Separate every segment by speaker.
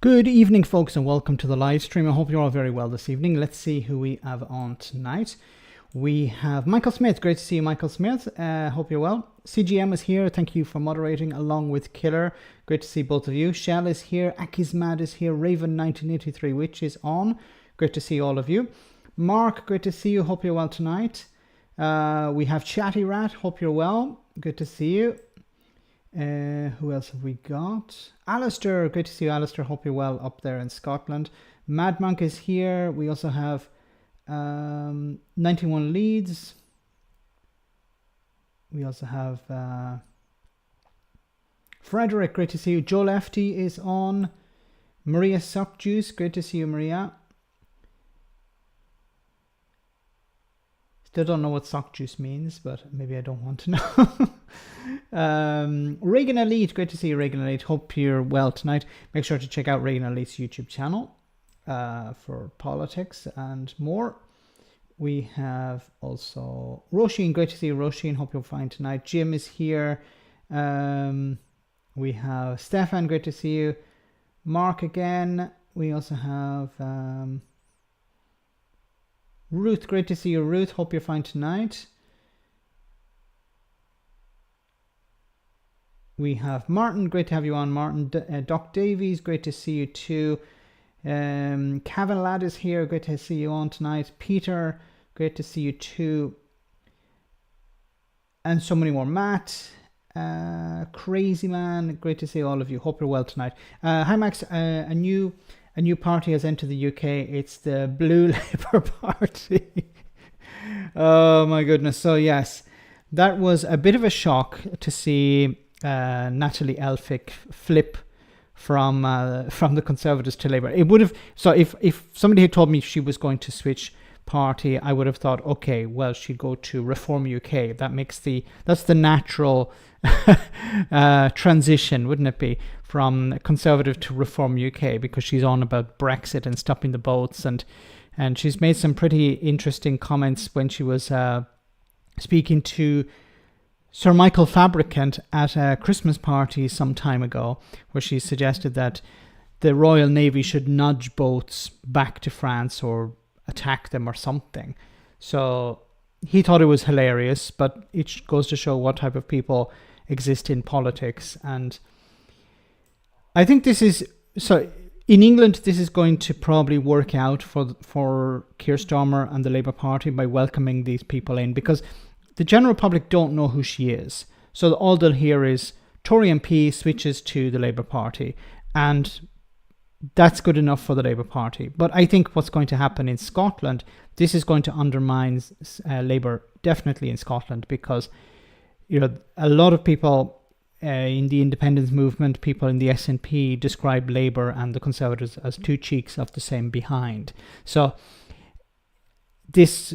Speaker 1: Good evening, folks, and welcome to the live stream. I hope you're all very well this evening. Let's see who we have on tonight. We have Michael Smith. Great to see you, Michael Smith. Hope you're well. CGM is here. Thank you for moderating along with Killer. Great to see both of you. Shell is here. Akismad is here. Raven 1983, which is on. Great to see all of you. Mark, great to see you. Hope you're well tonight. We have Chatty Rat. Hope you're well. Good to see you. Who else have we got? Alistair, great to see you, Alistair. Hope you're well up there in Scotland. Mad Monk is here. We also have 91 Leeds. We also have Frederick, great to see you. Joe Lefty is on. Maria Suckjuice, great to see you, Maria. Still don't know what sock juice means, but maybe I don't want to know. Reagan Elite, great to see you, Reagan Elite. Hope you're well tonight. Make sure to check out Reagan Elite's YouTube channel for politics and more. We have also Roisin, great to see you, Roisin. Hope you're fine tonight. Jim is here. We have Stefan, great to see you. Mark again. We also have Ruth, great to see you, Ruth. Hope you're fine tonight. We have Martin, great to have you on, Martin. Doc Davies, great to see you too. Cavan Ladd is here, great to see you on tonight. Peter, great to see you too. And so many more. Matt, Crazy Man, great to see all of you. Hope you're well tonight. Hi Max, a new party has entered the UK. It's the Blue Labour Party. Oh my goodness. So yes, that was a bit of a shock to see Natalie Elphicke flip from the Conservatives to Labour. It would have, so if somebody had told me she was going to switch party, I would have thought, okay, well, she'd go to Reform UK. That's the natural transition, wouldn't it be, from Conservative to Reform UK, because she's on about Brexit and stopping the boats, and she's made some pretty interesting comments when she was speaking to Sir Michael Fabricant at a Christmas party some time ago, where she suggested that the Royal Navy should nudge boats back to France or attack them or something. So he thought it was hilarious, but it goes to show what type of people exist in politics. And I think this is, so in England, this is going to probably work out for Keir Starmer and the Labour Party by welcoming these people in, because the general public don't know who she is. So all they'll hear is Tory MP switches to the Labour Party, and that's good enough for the Labour Party. But I think what's going to happen in Scotland, this is going to undermine Labour definitely in Scotland, because a lot of people in the independence movement, people in the SNP, describe Labour and the Conservatives as two cheeks of the same behind. So this,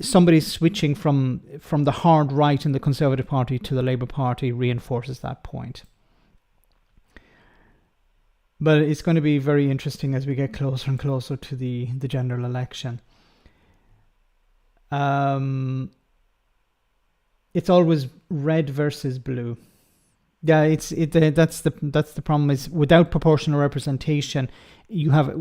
Speaker 1: somebody switching from the hard right in the Conservative Party to the Labour Party reinforces that point. But it's going to be very interesting as we get closer and closer to the general election. It's always red versus blue. Yeah, that's the problem, is without proportional representation, you have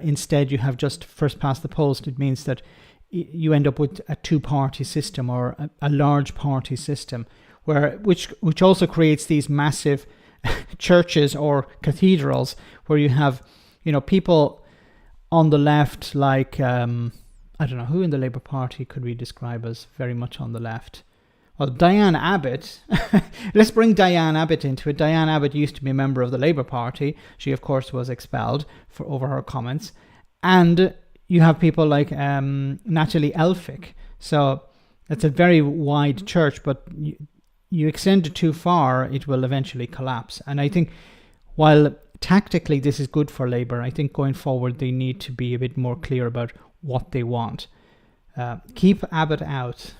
Speaker 1: instead you have just first past the post. It means that you end up with a two-party system, or a large party system, which also creates these massive churches or cathedrals where you have people on the left, like I don't know who in the Labour Party could we describe as very much on the left. Well, Diane Abbott. Let's bring Diane Abbott into it. Diane Abbott used to be a member of the Labour Party. She, of course, was expelled over her comments. And you have people like Natalie Elphicke. So it's a very wide church, but you extend it too far, it will eventually collapse. And I think while tactically this is good for Labour, I think going forward they need to be a bit more clear about what they want. Keep Abbott out.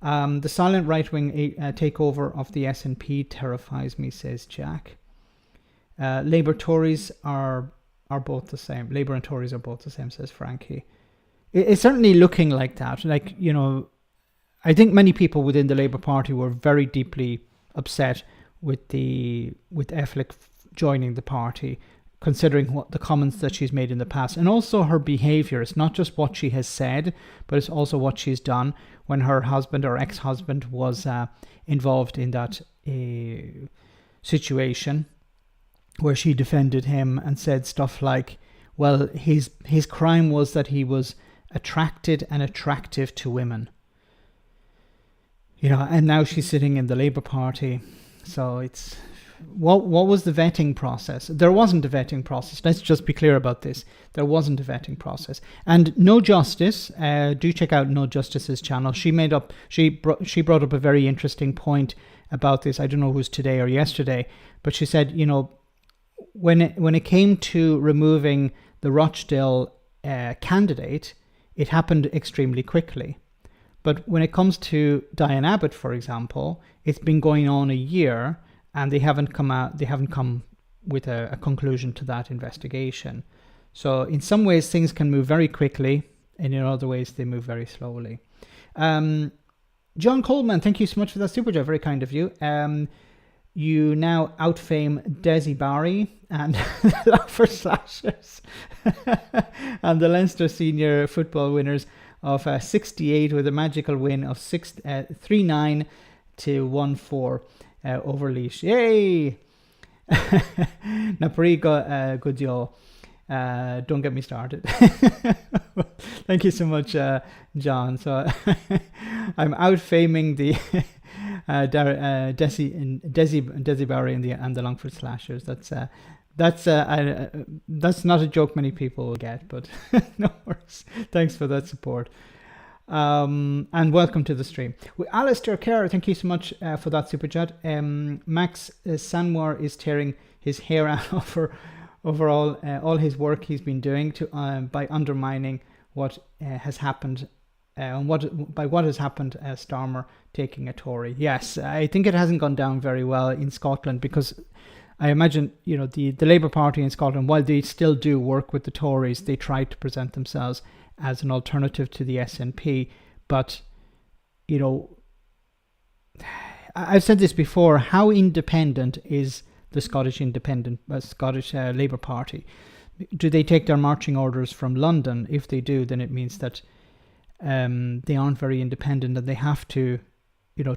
Speaker 1: The silent right-wing takeover of the SNP terrifies me, says Jack. Labour Tories are both the same. Labour and Tories are both the same, says Frankie. It's certainly looking like that. Like, I think many people within the Labour Party were very deeply upset with Elphicke joining the party, considering what the comments that she's made in the past, and also her behavior. It's not just what she has said, but it's also what she's done. When her husband or ex-husband was involved in that situation where she defended him and said stuff like, well, his crime was that he was attracted and attractive to women. And now she's sitting in the Labour Party. So it's, what was the vetting process? There wasn't a vetting process. Let's just be clear about this. There wasn't a vetting process. And No Justice, do check out No Justice's channel. She brought up a very interesting point about this. I don't know if it was today or yesterday, but she said, when it came to removing the Rochdale candidate, it happened extremely quickly. But when it comes to Diane Abbott, for example, it's been going on a year, and they haven't come with a conclusion to that investigation. So in some ways things can move very quickly, and in other ways they move very slowly. John Coleman, thank you so much for that super chat. Very kind of you. You now outfame Desi Barry and the Longford Slashers and the Leinster senior football winners of 68 with a magical win of 3-9 to 1-4 over Laois. Yay! Napari good deal. Don't get me started. Thank you so much, John. So I'm outfaming the Desi Barry and the Longford Slashers. That's not a joke many people will get, but no worries. Thanks for that support. And welcome to the stream. Alistair Kerr, thank you so much for that super chat. Max Sanwar is tearing his hair out over all his work he's been doing by undermining what has happened. What has happened, Starmer taking a Tory. Yes, I think it hasn't gone down very well in Scotland, because I imagine, the Labour Party in Scotland, while they still do work with the Tories, they try to present themselves as an alternative to the SNP. But, I've said this before, how independent is the Scottish Labour Party? Do they take their marching orders from London? If they do, then it means that they aren't very independent, and they have to,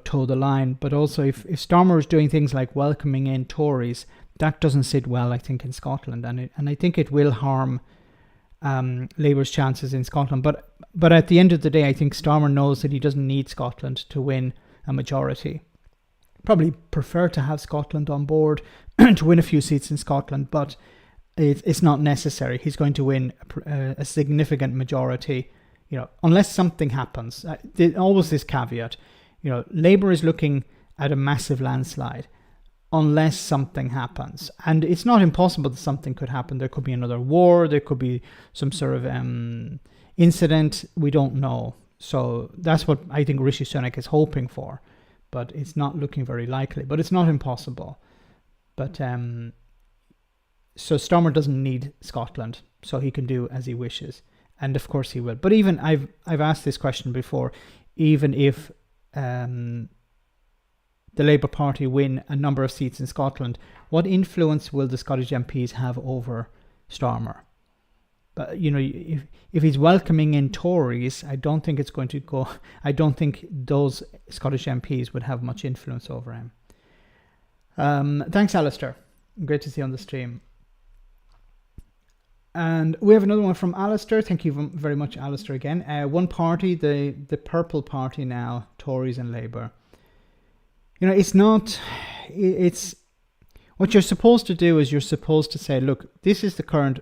Speaker 1: toe the line. But also, if Starmer is doing things like welcoming in Tories, that doesn't sit well, I think, in Scotland, and I think it will harm Labour's chances in Scotland. But at the end of the day, I think Starmer knows that he doesn't need Scotland to win a majority. Probably prefer to have Scotland on board to win a few seats in Scotland, but it's not necessary. He's going to win a significant majority, unless something happens. Always this caveat, Labour is looking at a massive landslide unless something happens. And it's not impossible that something could happen. There could be another war. There could be some sort of incident. We don't know. So that's what I think Rishi Sunak is hoping for. But it's not looking very likely. But it's not impossible. But so Starmer doesn't need Scotland, so he can do as he wishes. And of course he will. But even I've asked this question before. Even if the Labour Party win a number of seats in Scotland, what influence will the Scottish MPs have over Starmer? But if he's welcoming in Tories, I don't think it's going to go. I don't think those Scottish MPs would have much influence over him. Thanks, Alistair. Great to see you on the stream. And we have another one from Alistair. Thank you very much, Alistair, again. One party, the Purple Party now, Tories and Labour. It's what you're supposed to do is you're supposed to say, look, this is the current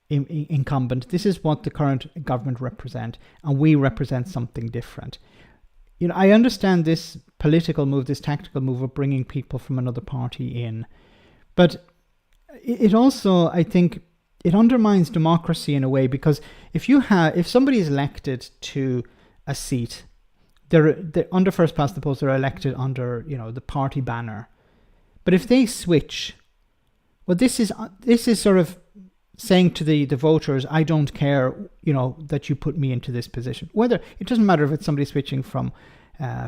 Speaker 1: incumbent. This is what the current government represent, and we represent something different. I understand this political move, this tactical move of bringing people from another party in, but it also, I think, it undermines democracy in a way, because if somebody is elected to a seat, they're under first past the post, they're elected under the party banner. But if they switch, well, this is sort of saying to the voters, I don't care, that you put me into this position. Whether it doesn't matter if it's somebody switching from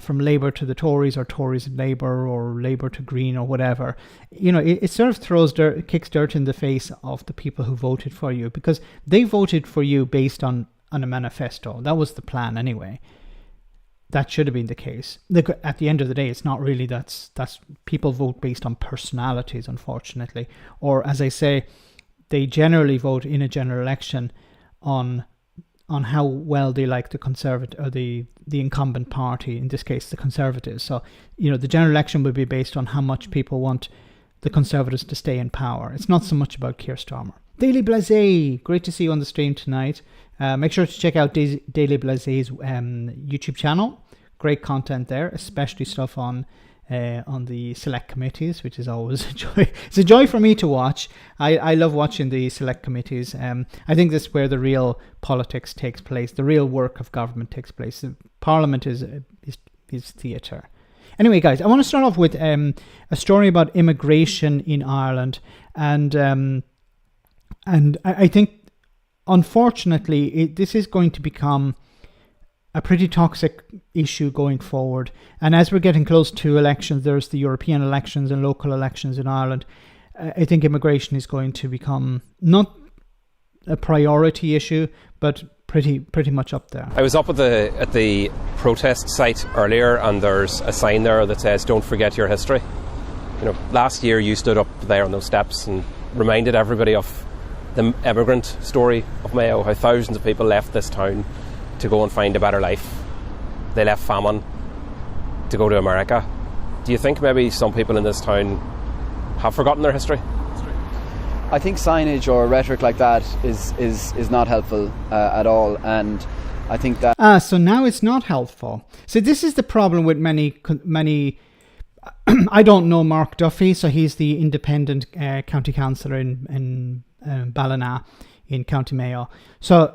Speaker 1: from Labour to the Tories, or Tories and Labour, or Labour to Green, or whatever, it sort of kicks dirt in the face of the people who voted for you, because they voted for you based on a manifesto. That was the plan anyway. That should have been the case. Look, at the end of the day, it's not really that's people vote based on personalities, unfortunately, or as I say, they generally vote in a general election on how well they like the Conservative or the incumbent party, in this case the Conservatives. So the general election would be based on how much people want the Conservatives to stay in power. It's not so much about Keir Starmer. Daily Blase, great to see you on the stream tonight. Make sure to check out Daily Blase's YouTube channel. Great content there, especially stuff on the select committees, which is always a joy. It's a joy for me to watch. I love watching the select committees. I think this is where the real politics takes place. The real work of government takes place. Parliament is theatre. Anyway, guys, I want to start off with a story about immigration in Ireland, and I think, unfortunately, this is going to become a pretty toxic issue going forward. And as we're getting close to elections, there's the European elections and local elections in Ireland. I think immigration is going to become not a priority issue, but pretty much up there.
Speaker 2: I was up at the protest site earlier, and there's a sign there that says, "Don't forget your history." Last year you stood up there on those steps and reminded everybody of the immigrant story of Mayo, how thousands of people left this town to go and find a better life. They left famine to go to America. Do you think maybe some people in this town have forgotten their history?
Speaker 3: I think signage or rhetoric like that is not helpful at all, and I think that...
Speaker 1: So now it's not helpful. So this is the problem with many I don't know Mark Duffy, so he's the independent county councillor in Ballina in County Mayo. So,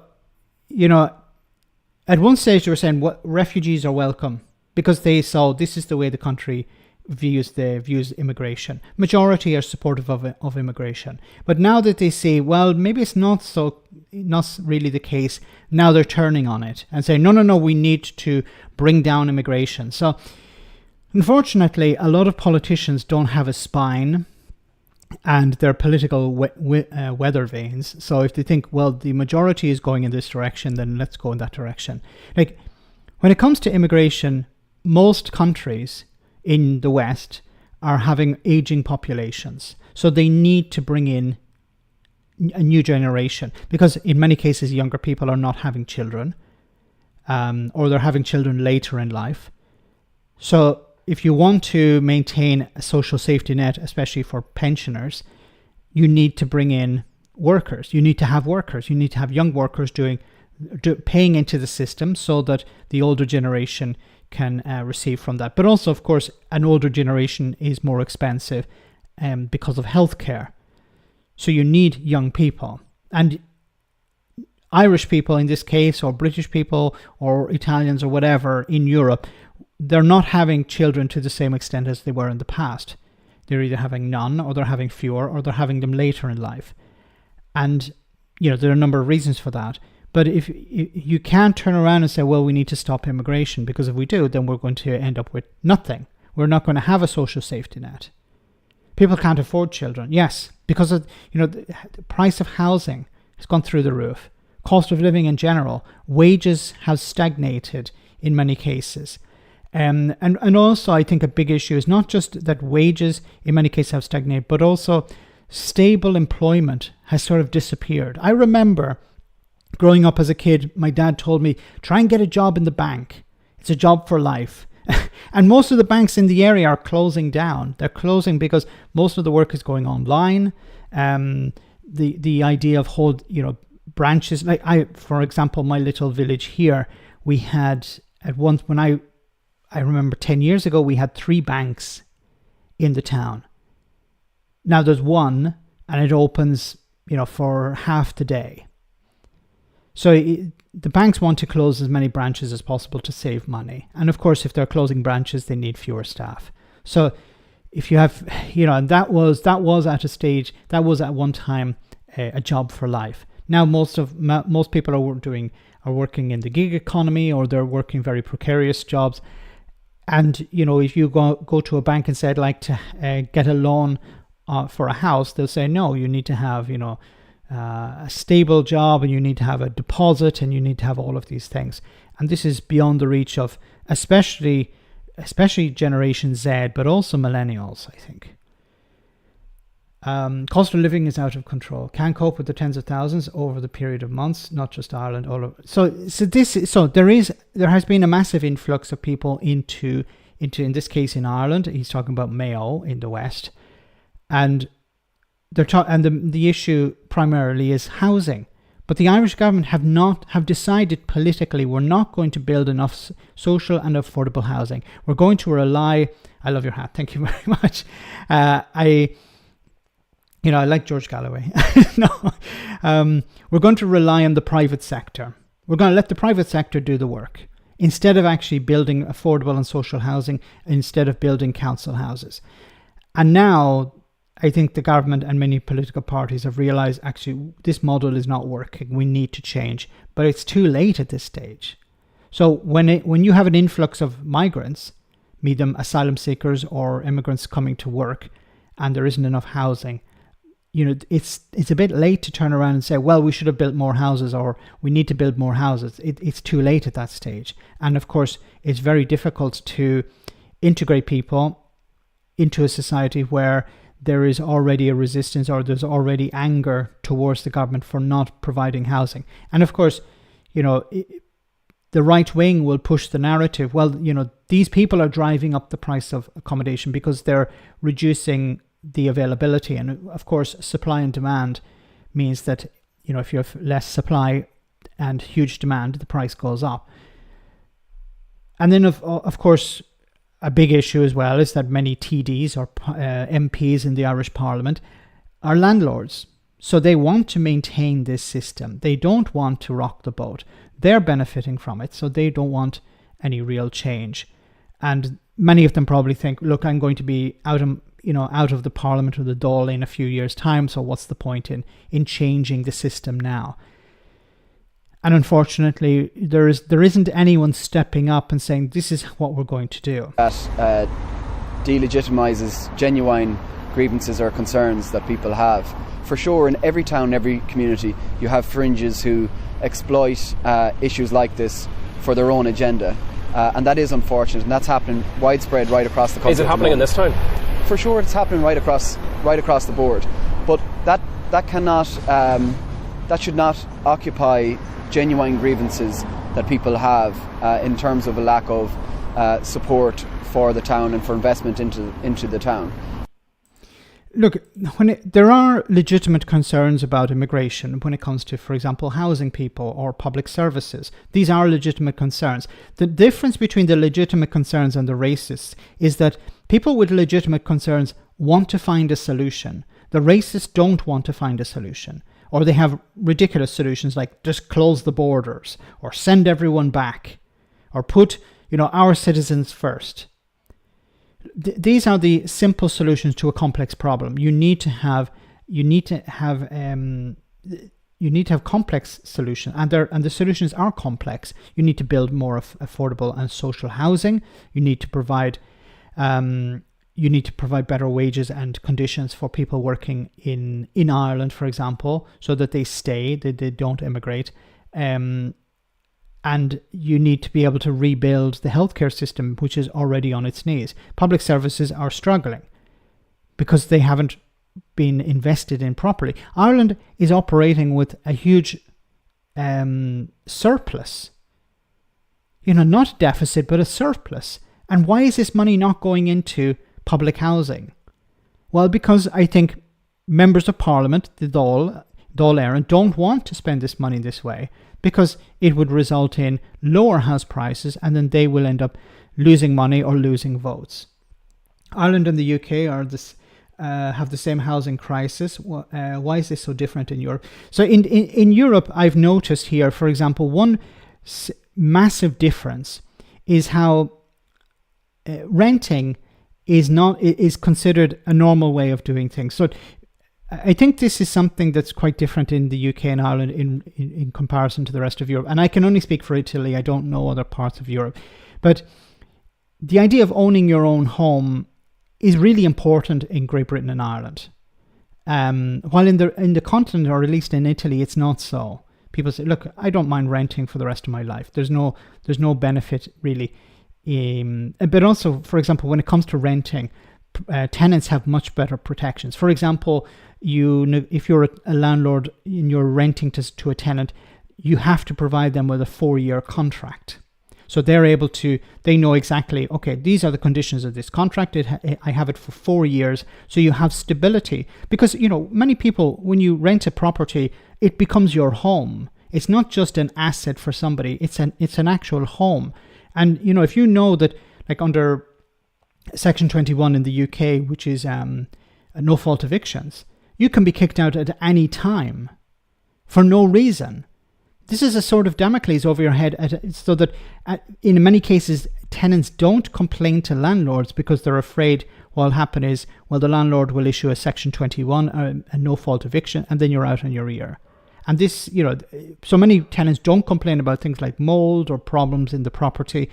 Speaker 1: at one stage they were saying what refugees are welcome, because they saw this is the way the country views immigration. Majority are supportive of immigration. But now that they say, well, maybe it's not really the case, now they're turning on it and saying, no, we need to bring down immigration. So unfortunately, a lot of politicians don't have a spine, and they're political weather vanes. So if they think, well, the majority is going in this direction, then let's go in that direction. Like, when it comes to immigration, most countries in the West are having aging populations. So they need to bring in a new generation, because in many cases, younger people are not having children, or they're having children later in life. So if you want to maintain a social safety net, especially for pensioners, you need to bring in workers. You need to have workers. You need to have young workers paying into the system so that the older generation can receive from that. But also, of course, an older generation is more expensive because of healthcare. So you need young people. And Irish people in this case, or British people, or Italians, or whatever in Europe, they're not having children to the same extent as they were in the past. They're either having none, or they're having fewer, or they're having them later in life. And, there are a number of reasons for that. But if you can't turn around and say, well, we need to stop immigration, because if we do, then we're going to end up with nothing. We're not going to have a social safety net. People can't afford children. Yes, because of, the price of housing has gone through the roof. Cost of living in general. Wages have stagnated in many cases. And also, I think a big issue is not just that wages in many cases have stagnated, but also stable employment has sort of disappeared. I remember growing up as a kid, my dad told me, try and get a job in the bank. It's a job for life. And most of the banks in the area are closing down. They're closing because most of the work is going online. The idea of branches, like for example, my little village here, we had at once, when I remember 10 years ago, we had 3 banks in the town. Now there's one, and it opens, for half the day. So the banks want to close as many branches as possible to save money. And of course, if they're closing branches, they need fewer staff. So if you have, and that was at a stage, that was at one time a job for life. Now most people are working in the gig economy, or they're working very precarious jobs. And, you know, if you go to a bank and say, I'd like to get a loan for a house, they'll say, no, you need to have, you know, a stable job, and you need to have a deposit, and you need to have all of these things. And this is beyond the reach of especially Generation Z, but also millennials, I think. Cost of living is out of control. Can't cope with the tens of thousands over the period of months, not just Ireland. So there has been a massive influx of people into in this case in Ireland. He's talking about Mayo in the West, and the issue primarily is housing. But the Irish government have decided politically, we're not going to build enough social and affordable housing. We're going to rely. I love your hat. Thank you very much. I like George Galloway. We're going to rely on the private sector. We're going to let the private sector do the work instead of actually building affordable and social housing, instead of building council houses. And now I think the government and many political parties have realized actually this model is not working. We need to change, but it's too late at this stage. So when you have an influx of migrants, be them asylum seekers or immigrants coming to work, and there isn't enough housing, you know, it's a bit late to turn around and say, well, we should have built more houses, or we need to build more houses. It's too late at that stage. And of course, it's very difficult to integrate people into a society where there is already a resistance, or there's already anger towards the government for not providing housing. And of course, you know, the right wing will push the narrative, well, you know, these people are driving up the price of accommodation because they're reducing the availability. And of course, supply and demand means that, you know, if you have less supply and huge demand, the price goes up. And then of course, a big issue as well is that many TDs or MPs in the Irish Parliament are landlords. So they want to maintain this system. They don't want to rock the boat. They're benefiting from it, so they don't want any real change. And many of them probably think, look, I'm going to be out of the Parliament or the Dáil in a few years' time, so what's the point in changing the system now? And unfortunately, there isn't anyone stepping up and saying, this is what we're going to do.
Speaker 3: That delegitimises genuine grievances or concerns that people have. For sure, in every town, every community, you have fringes who exploit issues like this for their own agenda. And that is unfortunate, and that's happening widespread right across the country.
Speaker 2: Is it happening in this town?
Speaker 3: For sure, it's happening right across the board. But that cannot, that should not occupy genuine grievances that people have in terms of a lack of support for the town and for investment into the town.
Speaker 1: Look, there are legitimate concerns about immigration when it comes to, for example, housing people or public services. These are legitimate concerns. The difference between the legitimate concerns and the racists is that people with legitimate concerns want to find a solution. The racists don't want to find a solution. Or they have ridiculous solutions like just close the borders, or send everyone back, or put, you know, our citizens first. These are the simple solutions to a complex problem. You need to have complex solutions, and the solutions are complex. You need to build more affordable and social housing. You need to provide better wages and conditions for people working in Ireland, for example, so that they stay, that they don't immigrate. And you need to be able to rebuild the healthcare system, which is already on its knees. Public services are struggling because they haven't been invested in properly. Ireland is operating with a huge surplus. You know, not a deficit, but a surplus. And why is this money not going into public housing? Well, because I think members of Parliament, the Dáil Éireann, don't want to spend this money this way, because it would result in lower house prices, and then they will end up losing money or losing votes. Ireland and the UK have the same housing crisis. Why is this so different in Europe? So in Europe, I've noticed here, for example, one massive difference is how renting is considered a normal way of doing things. So I think this is something that's quite different in the UK and Ireland in comparison to the rest of Europe. And I can only speak for Italy. I don't know other parts of Europe. But the idea of owning your own home is really important in Great Britain and Ireland. While in the continent, or at least in Italy, it's not so. People say, look, I don't mind renting for the rest of my life. There's no benefit really. But also, for example, when it comes to renting, tenants have much better protections. For example, if you're a landlord and you're renting to a tenant, you have to provide them with a 4-year contract. So they know exactly, okay, these are the conditions of this contract. I have it for 4 years. So you have stability. Because, many people, when you rent a property, it becomes your home. It's not just an asset for somebody. It's an actual home. And, if you know that, like under Section 21 in the UK, which is no-fault evictions, you can be kicked out at any time for no reason. This is a sort of Damocles over your head, so that in many cases, tenants don't complain to landlords because they're afraid what'll happen is, the landlord will issue a Section 21, a no-fault eviction, and then you're out on your ear. And this, so many tenants don't complain about things like mold or problems in the property,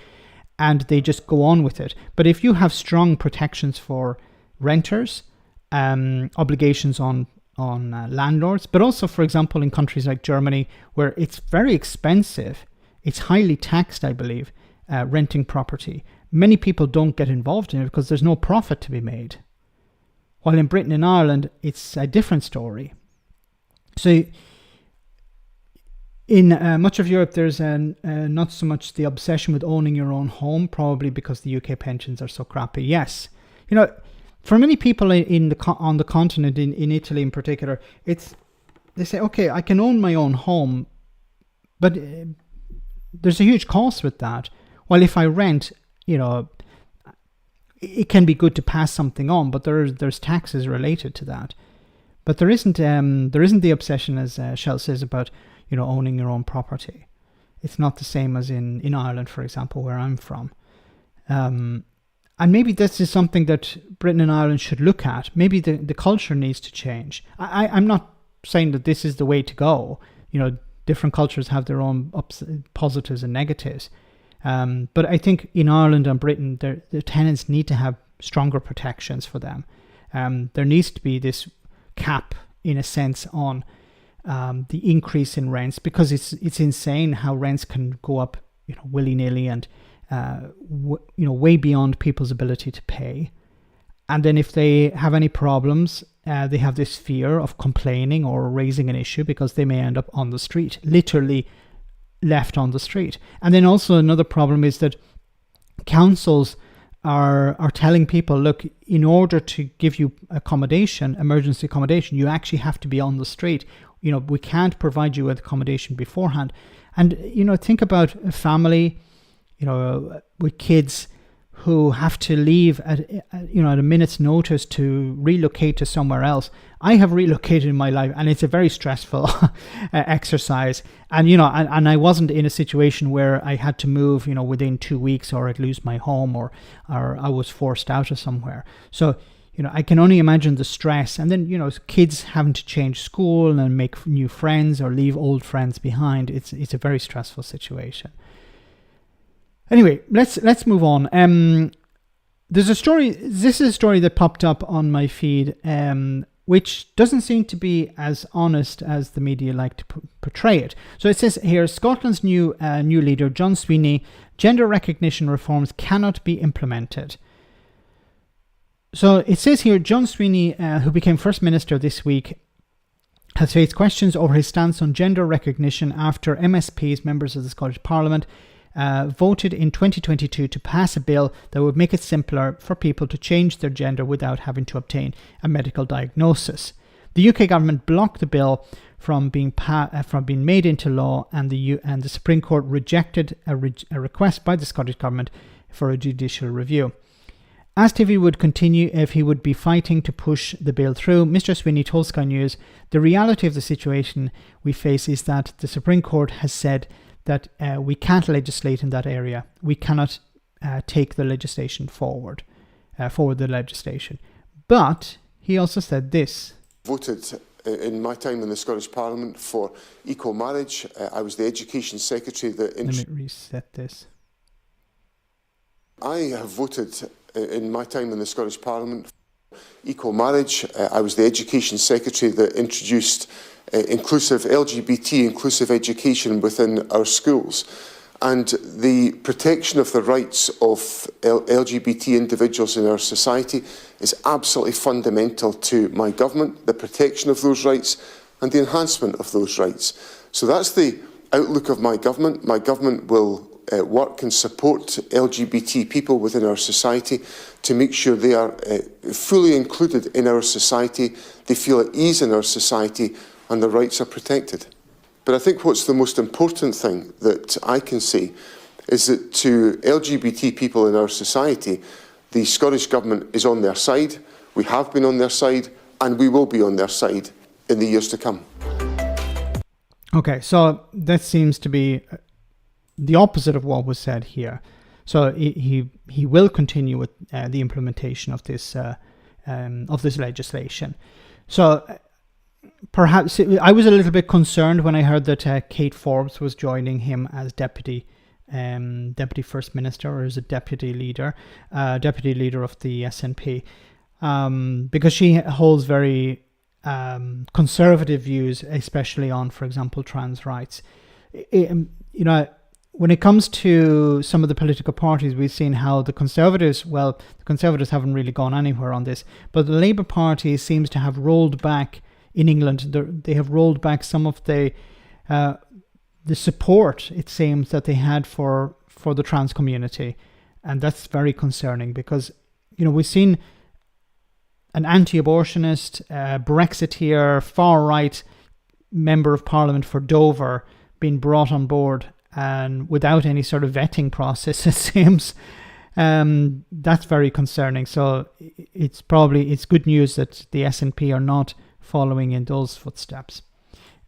Speaker 1: and they just go on with it. But if you have strong protections for renters, obligations on landlords, but also, for example, in countries like Germany, where it's very expensive, it's highly taxed, I believe, renting property. Many people don't get involved in it because there's no profit to be made. While in Britain and Ireland, it's a different story. So in much of Europe, there's not so much the obsession with owning your own home, probably because the UK pensions are so crappy. Yes, for many people on the continent, in Italy in particular, they say, okay, I can own my own home, but there's a huge cost with that. While if I rent, it can be good to pass something on, but there's taxes related to that. But there isn't the obsession, as Shell says, about owning your own property. It's not the same as in Ireland, for example, where I'm from. And maybe this is something that Britain and Ireland should look at. Maybe the culture needs to change. I'm not saying that this is the way to go. Different cultures have their own positives and negatives. But I think in Ireland and Britain, the tenants need to have stronger protections for them. There needs to be this cap, in a sense, on the increase in rents, because it's insane how rents can go up, willy-nilly and way beyond people's ability to pay. And then if they have any problems, they have this fear of complaining or raising an issue because they may end up on the street, literally left on the street. And then also another problem is that councils are telling people, look, in order to give you emergency accommodation, you actually have to be on the street. We can't provide you with accommodation beforehand. And, think about a family, with kids who have to leave at a minute's notice to relocate to somewhere else. I have relocated in my life, and it's a very stressful exercise. And and I wasn't in a situation where I had to move, within 2 weeks, or I'd lose my home, or I was forced out of somewhere. So I can only imagine the stress. And then kids having to change school and make new friends or leave old friends behind. It's a very stressful situation. Anyway, let's move on. There's a story. This is a story that popped up on my feed, which doesn't seem to be as honest as the media like to portray it. So it says here, Scotland's new leader, John Sweeney, gender recognition reforms cannot be implemented. So it says here, John Sweeney, who became First Minister this week, has faced questions over his stance on gender recognition after MSPs, members of the Scottish Parliament, voted in 2022 to pass a bill that would make it simpler for people to change their gender without having to obtain a medical diagnosis. The UK government blocked the bill from being made into law, and the Supreme Court rejected a request by the Scottish government for a judicial review. Asked if he would continue, if he would be fighting to push the bill through, Mr. Sweeney told Sky News, "The reality of the situation we face is that the Supreme Court has said that we can't legislate in that area. We cannot take the legislation forward the legislation." But he also said this.
Speaker 4: Voted in my time in the Scottish Parliament for equal marriage. I was the Education Secretary that...
Speaker 1: Let me reset this.
Speaker 4: I have voted in my time in the Scottish Parliament for equal marriage. I was the Education Secretary that introduced LGBT inclusive education within our schools. And the protection of the rights of LGBT individuals in our society is absolutely fundamental to my government, the protection of those rights and the enhancement of those rights. So that's the outlook of my government. My government will work and support LGBT people within our society to make sure they are fully included in our society, they feel at ease in our society and their rights are protected. But I think what's the most important thing that I can say is that to LGBT people in our society, the Scottish Government is on their side, we have been on their side, and we will be on their side in the years to come.
Speaker 1: Okay, so that seems to be the opposite of what was said here. So he will continue with the implementation of this legislation. So perhaps I was a little bit concerned when I heard that Kate Forbes was joining him as deputy first minister, or as a deputy leader of the SNP, because she holds very conservative views, especially on, for example, trans rights. When it comes to some of the political parties, we've seen how the Conservatives haven't really gone anywhere on this, but the Labour Party seems to have rolled back. In England, they have rolled back some of the support, it seems, that they had for the trans community, and that's very concerning because we've seen an anti-abortionist, Brexiteer, far-right member of Parliament for Dover being brought on board, and without any sort of vetting process, it seems. That's very concerning. So it's good news that the SNP are not following in those footsteps.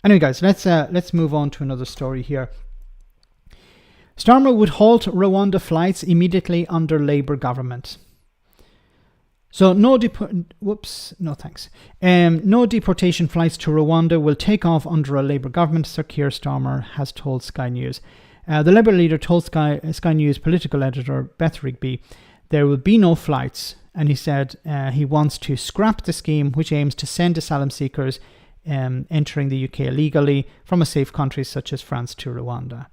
Speaker 1: Anyway, guys, let's move on to another story here. Starmer would halt Rwanda flights immediately under Labour government. So no deportation flights to Rwanda will take off under a Labour government, Sir Keir Starmer has told Sky News. The Labour leader told Sky News political editor Beth Rigby there will be no flights, and he said he wants to scrap the scheme which aims to send asylum seekers entering the UK illegally from a safe country such as France to Rwanda.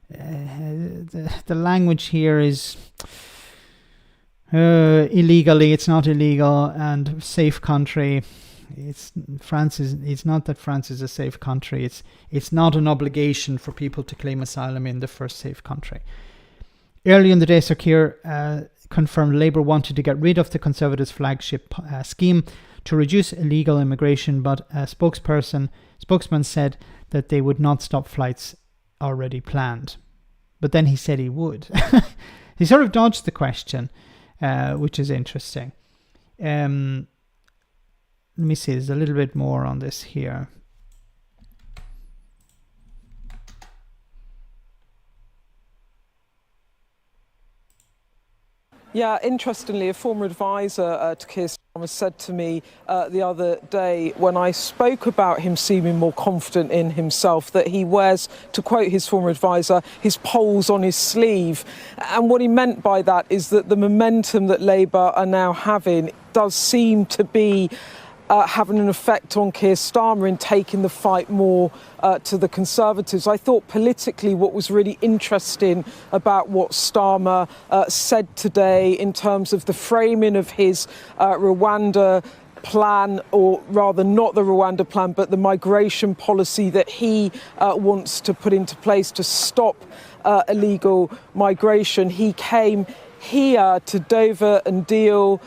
Speaker 1: The language here is illegally. It's not illegal, and safe country. It's not that France is a safe country. It's not an obligation for people to claim asylum in the first safe country. Early in the day, Sir Keir confirmed Labour wanted to get rid of the Conservatives' flagship scheme to reduce illegal immigration, but a spokesman said that they would not stop flights already planned. But then he said he would. He sort of dodged the question, which is interesting. Let me see, there's a little bit more on this here.
Speaker 5: Yeah, interestingly, a former advisor to Keir Starmer said to me the other day when I spoke about him seeming more confident in himself that he wears, to quote his former advisor, his polls on his sleeve. And what he meant by that is that the momentum that Labour are now having does seem to be having an effect on Keir Starmer in taking the fight more to the Conservatives. I thought politically what was really interesting about what Starmer said today in terms of the framing of his Rwanda plan, or rather not the Rwanda plan, but the migration policy that he wants to put into place to stop illegal migration. He came here to Dover and Deal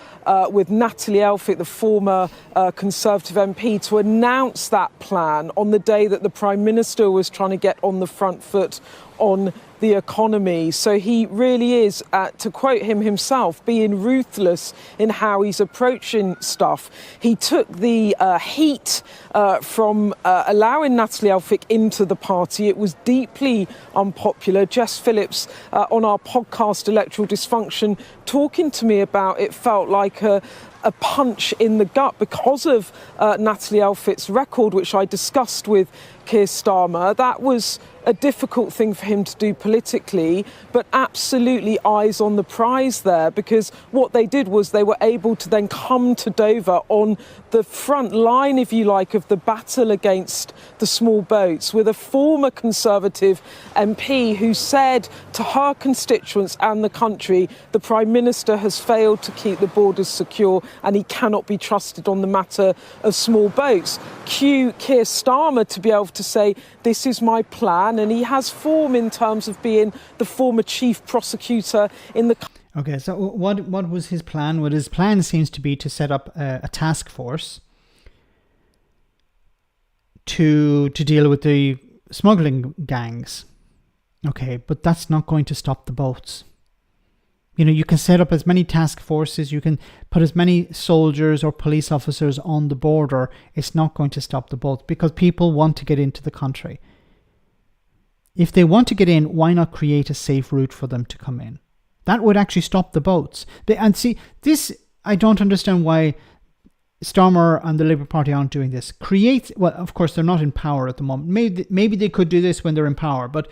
Speaker 5: with Natalie Elphicke, the former Conservative MP, to announce that plan on the day that the Prime Minister was trying to get on the front foot on the economy. So he really is, to quote him himself, being ruthless in how he's approaching stuff. He took the heat from allowing Natalie Elphicke into the party. It was deeply unpopular. Jess Phillips on our podcast Electoral Dysfunction talking to me about it felt like a a punch in the gut because of Natalie Elphick's record, which I discussed with Keir Starmer. That was a difficult thing for him to do politically, but absolutely eyes on the prize there, because what they did was they were able to then come to Dover on the front line, if you like, of the battle against the small boats, with a former Conservative MP who said to her constituents and the country, the Prime Minister has failed to keep the borders secure and he cannot be trusted on the matter of small boats. Cue Keir Starmer to be able to say, this is my plan, and he has form in terms of being the former chief prosecutor in the...
Speaker 1: Okay, so what was his plan? Well, his plan seems to be to set up a task force to deal with the smuggling gangs. Okay, but that's not going to stop the boats. You know, you can set up as many task forces, you can put as many soldiers or police officers on the border. It's not going to stop the boats, because people want to get into the country. If they want to get in, why not create a safe route for them to come in? That would actually stop the boats. And see, this, I don't understand why Starmer and the Labour Party aren't doing this. Well, of course, they're not in power at the moment. Maybe they could do this when they're in power. But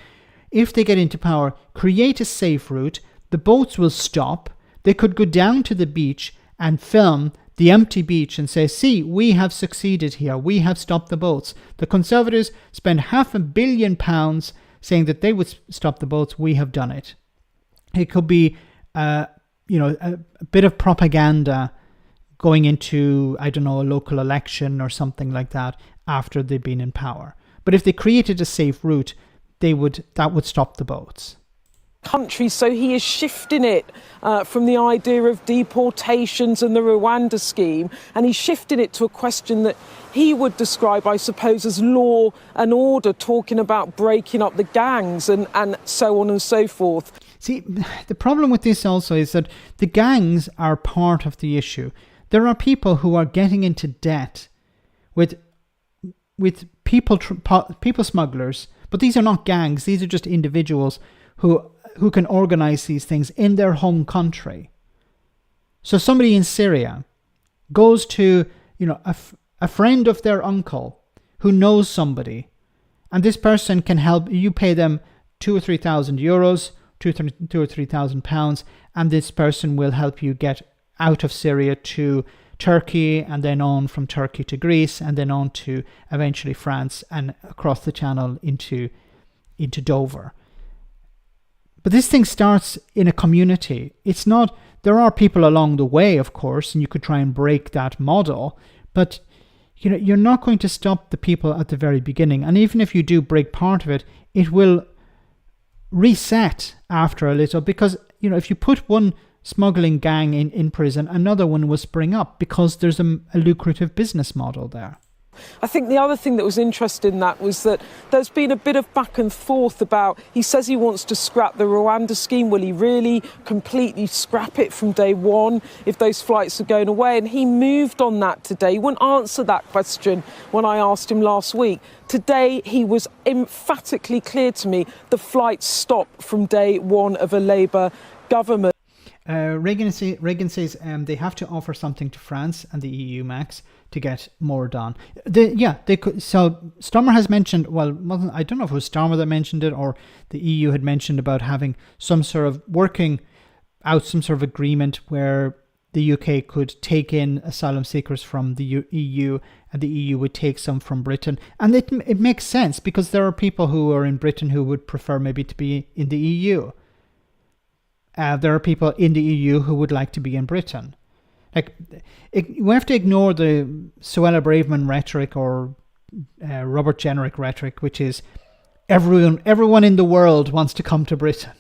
Speaker 1: if they get into power, create a safe route. The boats will stop. They could go down to the beach and film the empty beach and say, see, we have succeeded here. We have stopped the boats. The Conservatives spent £500 million saying that they would stop the boats. We have done it. It could be, a bit of propaganda going into, I don't know, a local election or something like that after they've been in power. But if they created a safe route, that would stop the boats.
Speaker 5: Country, so he is shifting it from the idea of deportations and the Rwanda scheme, and he's shifting it to a question that he would describe, I suppose, as law and order, talking about breaking up the gangs and so on and so forth.
Speaker 1: See, the problem with this also is that the gangs are part of the issue. There are people who are getting into debt with people smugglers, but these are not gangs. These are just individuals who can organize these things in their home country. So somebody in Syria goes to, a friend of their uncle who knows somebody, and this person can help you. Pay them €2,000 or €3,000, £2,000 or £3,000, and this person will help you get out of Syria to Turkey, and then on from Turkey to Greece, and then on to eventually France and across the channel into Dover. But this thing starts in a community. It's not, there are people along the way, of course, and you could try and break that model, but you're not going to stop the people at the very beginning. And even if you do break part of it, it will reset after a little, because, if you put one smuggling gang in prison, another one will spring up because there's a lucrative business model there.
Speaker 5: I think the other thing that was interesting in that was that there's been a bit of back and forth about, he says he wants to scrap the Rwanda scheme. Will he really completely scrap it from day one if those flights are going away? And he moved on that today. He wouldn't answer that question when I asked him last week. Today, he was emphatically clear to me the flights stop from day one of a Labour government.
Speaker 1: Reagan says they have to offer something to France and the EU, Max, to get more done. They could. So Starmer has mentioned, I don't know if it was Starmer that mentioned it or the EU had mentioned about having some sort of working out some sort of agreement where the UK could take in asylum seekers from the EU and the EU would take some from Britain. And it makes sense, because there are people who are in Britain who would prefer maybe to be in the EU. There are people in the EU who would like to be in Britain. We have to ignore the Suella Braverman rhetoric or Robert Jenrick rhetoric, which is everyone in the world wants to come to Britain.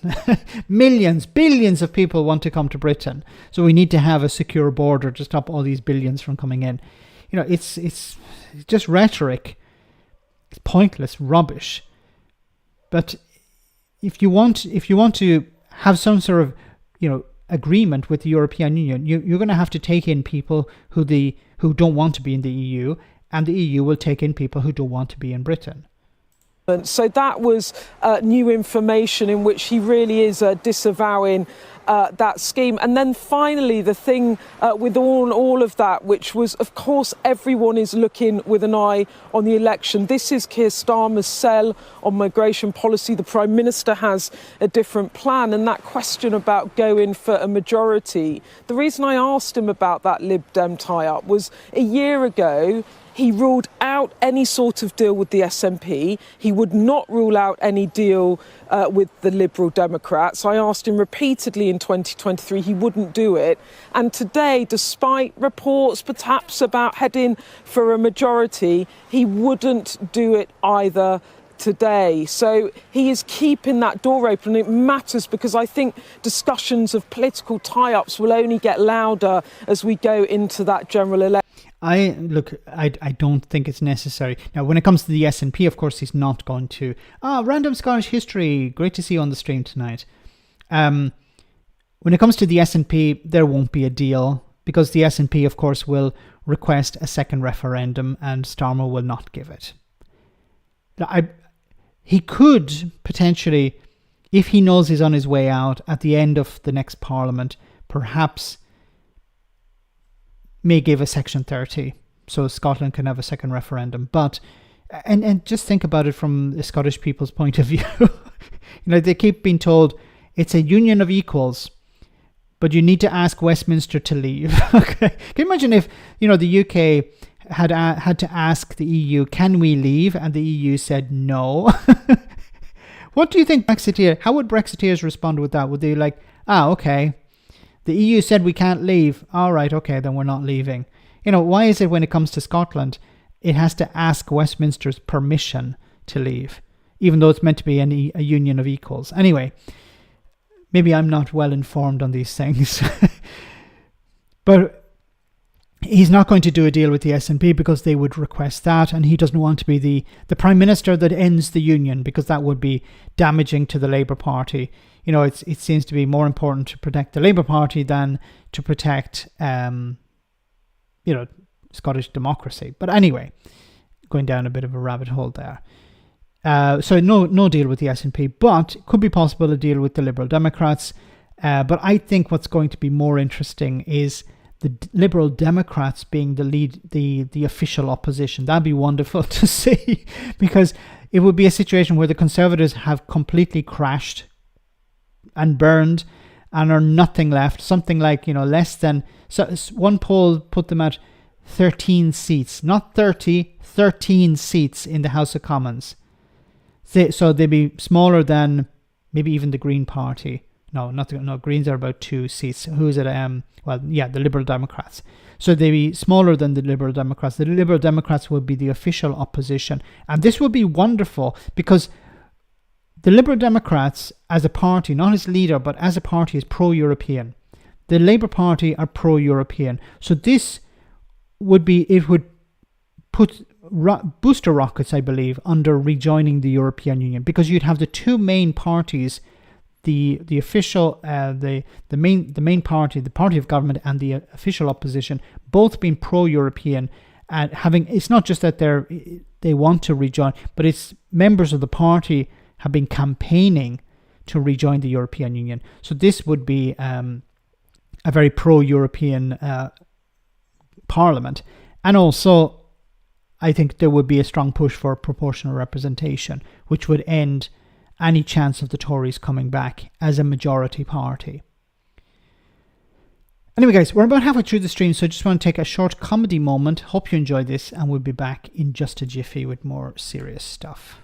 Speaker 1: Millions, billions of people want to come to Britain. So we need to have a secure border to stop all these billions from coming in. It's just rhetoric. It's pointless rubbish. But if you want to have some sort of, agreement with the European Union, you're going to have to take in people who don't want to be in the EU, and the EU will take in people who don't want to be in Britain.
Speaker 5: So that was new information in which he really is disavowing that scheme. And then finally, the thing with all of that, which was, of course, everyone is looking with an eye on the election. This is Keir Starmer's sell on migration policy. The Prime Minister has a different plan. And that question about going for a majority, the reason I asked him about that Lib Dem tie-up was a year ago, he ruled out any sort of deal with the SNP. He would not rule out any deal with the Liberal Democrats. I asked him repeatedly in 2023, he wouldn't do it. And today, despite reports perhaps about heading for a majority, he wouldn't do it either today. So he is keeping that door open. It matters because I think discussions of political tie-ups will only get louder as we go into that general election.
Speaker 1: I don't think it's necessary. Now, when it comes to the SNP, of course, he's not going to. Random Scottish history. Great to see you on the stream tonight. When it comes to the SNP, there won't be a deal because the SNP, of course, will request a second referendum and Starmer will not give it. He could potentially, if he knows he's on his way out at the end of the next Parliament, perhaps may give a Section 30 so Scotland can have a second referendum. But and just think about it from the Scottish people's point of view. They keep being told it's a union of equals, but you need to ask Westminster to leave. Okay, can you imagine if the UK had to ask the EU, can we leave, and the EU said no? What do you think how would Brexiteers respond with that? Would they like, okay, the EU said we can't leave. All right, okay, then we're not leaving. Why is it when it comes to Scotland, it has to ask Westminster's permission to leave, even though it's meant to be a union of equals? Anyway, maybe I'm not well informed on these things. But he's not going to do a deal with the SNP because they would request that, and he doesn't want to be the Prime Minister that ends the union because that would be damaging to the Labour Party. It seems to be more important to protect the Labour Party than to protect, Scottish democracy. But anyway, going down a bit of a rabbit hole there. So no deal with the SNP, but it could be possible a deal with the Liberal Democrats. But I think what's going to be more interesting is the Liberal Democrats being the official opposition. That'd be wonderful to see, because it would be a situation where the Conservatives have completely crashed and burned and are nothing left. Something like, less than... So one poll put them at 13 seats, not 30, 13 seats in the House of Commons. So they'd be smaller than maybe even the Green Party. No, Greens are about 2 seats. Who is it? The Liberal Democrats. So they'd be smaller than the Liberal Democrats. The Liberal Democrats would be the official opposition. And this would be wonderful because the Liberal Democrats as a party, not as leader, but as a party, is pro-European. The Labour Party are pro-European. So it would put booster rockets, I believe, under rejoining the European Union, because you'd have the two main parties, the official, the main party, the party of government, and the official opposition, both being pro-European, and it's not just that they want to rejoin, but it's members of the party have been campaigning to rejoin the European Union. So this would be a very pro-European parliament. And also, I think there would be a strong push for proportional representation, which would end any chance of the Tories coming back as a majority party. Anyway, guys, we're about halfway through the stream, so I just want to take a short comedy moment. Hope you enjoyed this, and we'll be back in just a jiffy with more serious stuff.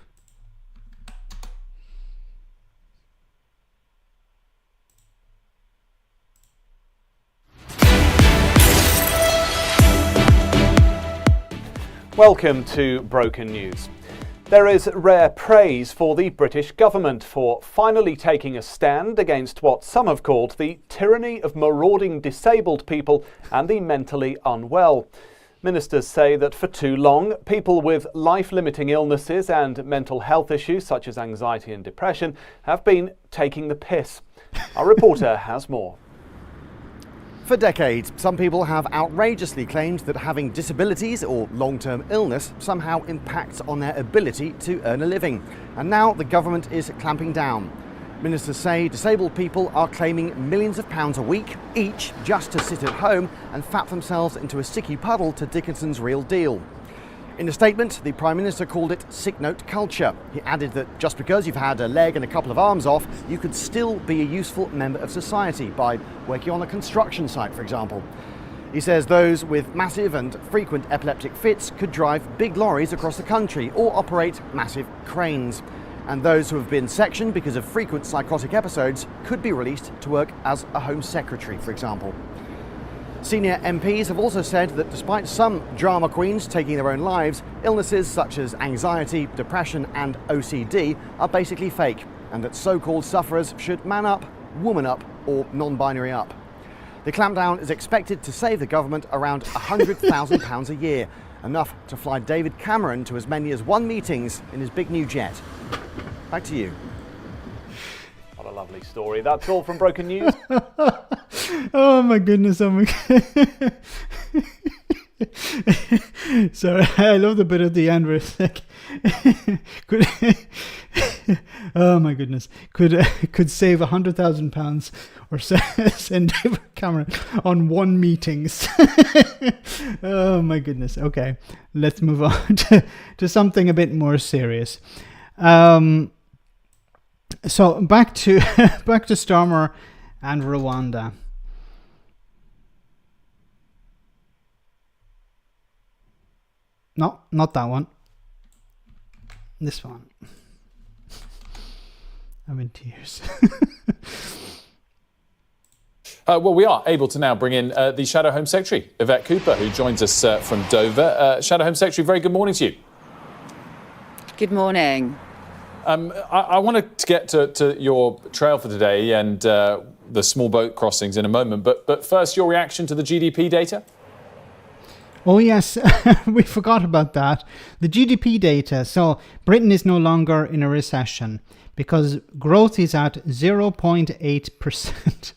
Speaker 6: Welcome to Broken News. There is rare praise for the British government for finally taking a stand against what some have called the tyranny of marauding disabled people and the mentally unwell. Ministers say that for too long, people with life-limiting illnesses and mental health issues such as anxiety and depression have been taking the piss. Our reporter has more.
Speaker 7: For decades, some people have outrageously claimed that having disabilities or long-term illness somehow impacts on their ability to earn a living. And now the government is clamping down. Ministers say disabled people are claiming millions of pounds a week each just to sit at home and fap themselves into a sticky puddle to Dickinson's Real Deal. In a statement, the Prime Minister called it sick note culture. He added that just because you've had a leg and a couple of arms off, you could still be a useful member of society by working on a construction site, for example. He says those with massive and frequent epileptic fits could drive big lorries across the country or operate massive cranes. And those who have been sectioned because of frequent psychotic episodes could be released to work as a Home Secretary, for example. Senior MPs have also said that despite some drama queens taking their own lives, illnesses such as anxiety, depression and OCD are basically fake, and that so-called sufferers should man up, woman up or non-binary up. The clampdown is expected to save the government around £100,000 a year, enough to fly David Cameron to as many as 1 meetings in his big new jet. Back to you.
Speaker 6: What a lovely story. That's all from Broken News.
Speaker 1: Oh my goodness, oh my god. Sorry, I love the bit at the end where it's like oh my goodness, could save £100,000 or send David Cameron on 1 meetings. Oh my goodness. Okay, let's move on to something a bit more serious. So back to Starmer and Rwanda. No, not that one. This one. I'm in tears.
Speaker 8: Well, we are able to now bring in the Shadow Home Secretary, Yvette Cooper, who joins us from Dover. Shadow Home Secretary, very good morning to you.
Speaker 9: Good morning.
Speaker 8: I wanted to get to your trail for today and the small boat crossings in a moment, but first, your reaction to the GDP data?
Speaker 1: Oh yes, we forgot about that. The GDP data. So Britain is no longer in a recession because growth is at 0.8%.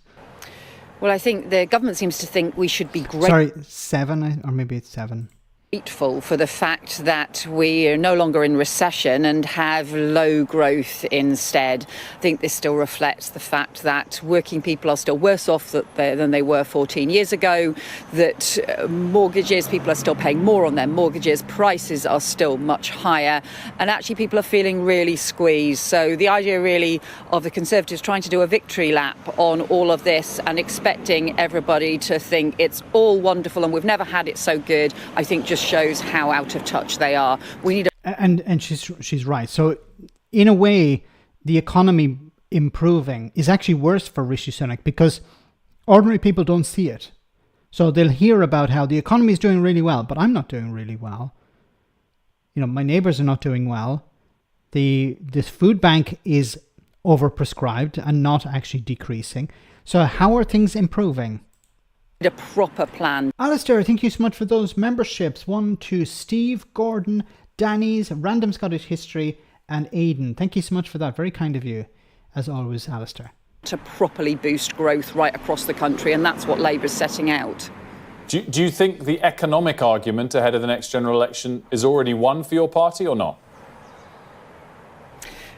Speaker 9: Well, I think the government seems to think we should be
Speaker 1: Sorry, 7, or maybe it's 7.
Speaker 9: Grateful for the fact that we are no longer in recession and have low growth instead. I think this still reflects the fact that working people are still worse off than they were 14 years ago, that mortgages, people are still paying more on their mortgages, prices are still much higher, and actually people are feeling really squeezed. So the idea really of the Conservatives trying to do a victory lap on all of this and expecting everybody to think it's all wonderful and we've never had it so good, I think just shows how out of touch they are. We need
Speaker 1: and she's right. So in a way, the economy improving is actually worse for Rishi Sunak because ordinary people don't see it. So they'll hear about how the economy is doing really well, but I'm not doing really well. You know, my neighbors are not doing well. This food bank is overprescribed and not actually decreasing. So how are things improving?
Speaker 9: a proper plan.
Speaker 1: Alistair, thank you so much for those memberships. 1 to Steve, Gordon, Danny's, Random Scottish History, and Aidan. Thank you so much for that. Very kind of you, as always, Alistair.
Speaker 9: To properly boost growth right across the country, and that's what Labour's setting out.
Speaker 8: Do you think the economic argument ahead of the next general election is already won for your party or not?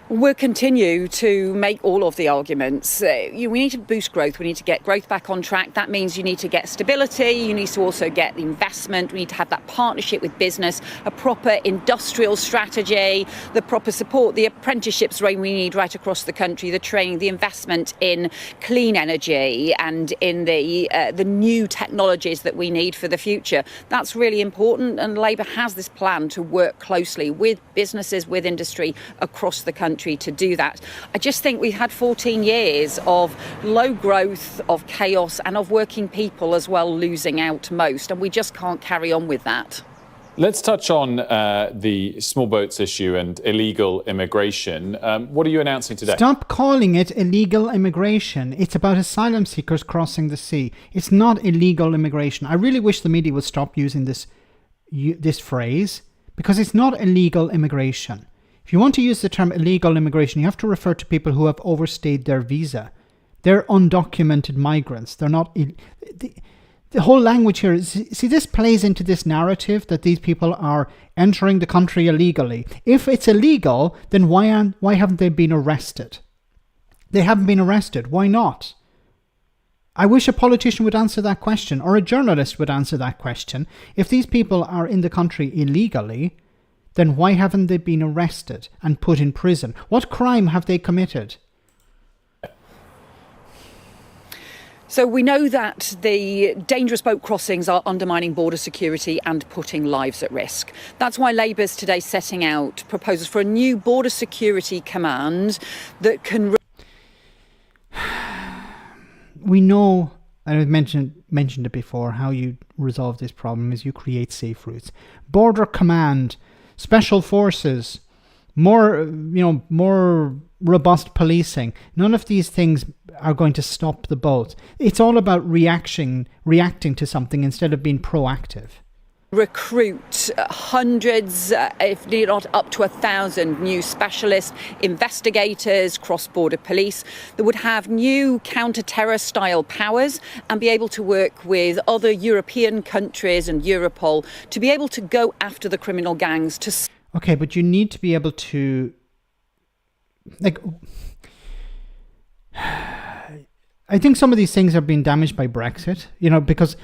Speaker 9: We'll continue to make all of the arguments. We need to boost growth. We need to get growth back on track. That means you need to get stability. You need to also get the investment. We need to have that partnership with business, a proper industrial strategy, the proper support, the apprenticeships we need right across the country, the training, the investment in clean energy and in the new technologies that we need for the future. That's really important, and Labour has this plan to work closely with businesses, with industry across the country to do that. I just think we've had 14 years of low growth, of chaos, and of working people as well losing out most, and we just can't carry on with that.
Speaker 8: Let's touch on the small boats issue and illegal immigration. What are you announcing today?
Speaker 1: Stop calling it illegal immigration. It's about asylum seekers crossing the sea. It's not illegal immigration. I really wish the media would stop using this phrase, because it's not illegal immigration. If you want to use the term illegal immigration, you have to refer to people who have overstayed their visa. They're undocumented migrants. They're not... The whole language here is... See, this plays into this narrative that these people are entering the country illegally. If it's illegal, then why haven't they been arrested? They haven't been arrested. Why not? I wish a politician would answer that question, or a journalist would answer that question. If these people are in the country illegally, then why haven't they been arrested and put in prison? What crime have they committed?
Speaker 9: So we know that the dangerous boat crossings are undermining border security and putting lives at risk. That's why Labour's today setting out proposals for a new border security command that can...
Speaker 1: We know, and I've mentioned it before, how you resolve this problem is you create safe routes. Border command, special forces, more robust policing. None of these things are going to stop the boat. It's all about reacting to something instead of being proactive.
Speaker 9: Recruit hundreds, if not up to 1,000 new specialist investigators, cross-border police that would have new counter-terror style powers and be able to work with other European countries and Europol to be able to go after the criminal gangs.
Speaker 1: Okay, but you need to be able to, like, I think some of these things have been damaged by Brexit, because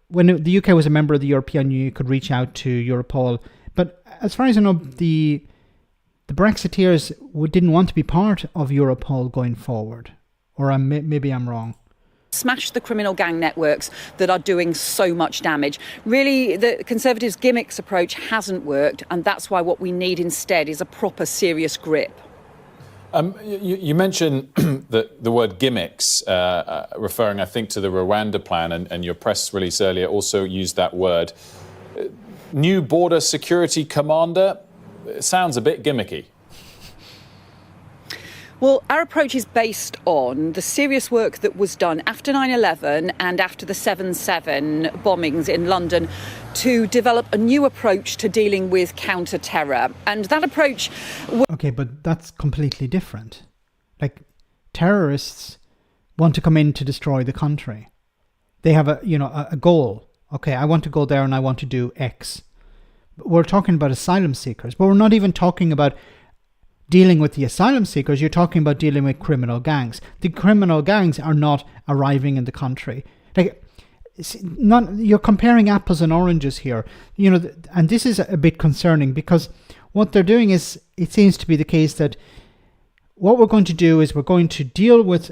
Speaker 1: when the UK was a member of the European Union, you could reach out to Europol. But as far as I know, the Brexiteers didn't want to be part of Europol going forward. Or maybe I'm wrong.
Speaker 9: Smash the criminal gang networks that are doing so much damage. Really, the Conservatives' gimmicks approach hasn't worked, and that's why what we need instead is a proper, serious grip.
Speaker 8: You mentioned the word gimmicks, referring, I think, to the Rwanda plan, and your press release earlier also used that word. New border security commander sounds a bit gimmicky.
Speaker 9: Well, our approach is based on the serious work that was done after 9/11 and after the 7/7 bombings in London to develop a new approach to dealing with counter-terror. And that approach...
Speaker 1: Okay, but that's completely different. Like, terrorists want to come in to destroy the country. They have a goal. Okay, I want to go there and I want to do X. But we're talking about asylum seekers, but we're not even talking about dealing with the asylum seekers. You're talking about dealing with criminal gangs. The criminal gangs are not arriving in the country. Like, you're comparing apples and oranges here. And this is a bit concerning, because what they're doing is, it seems to be the case that what we're going to do is we're going to deal with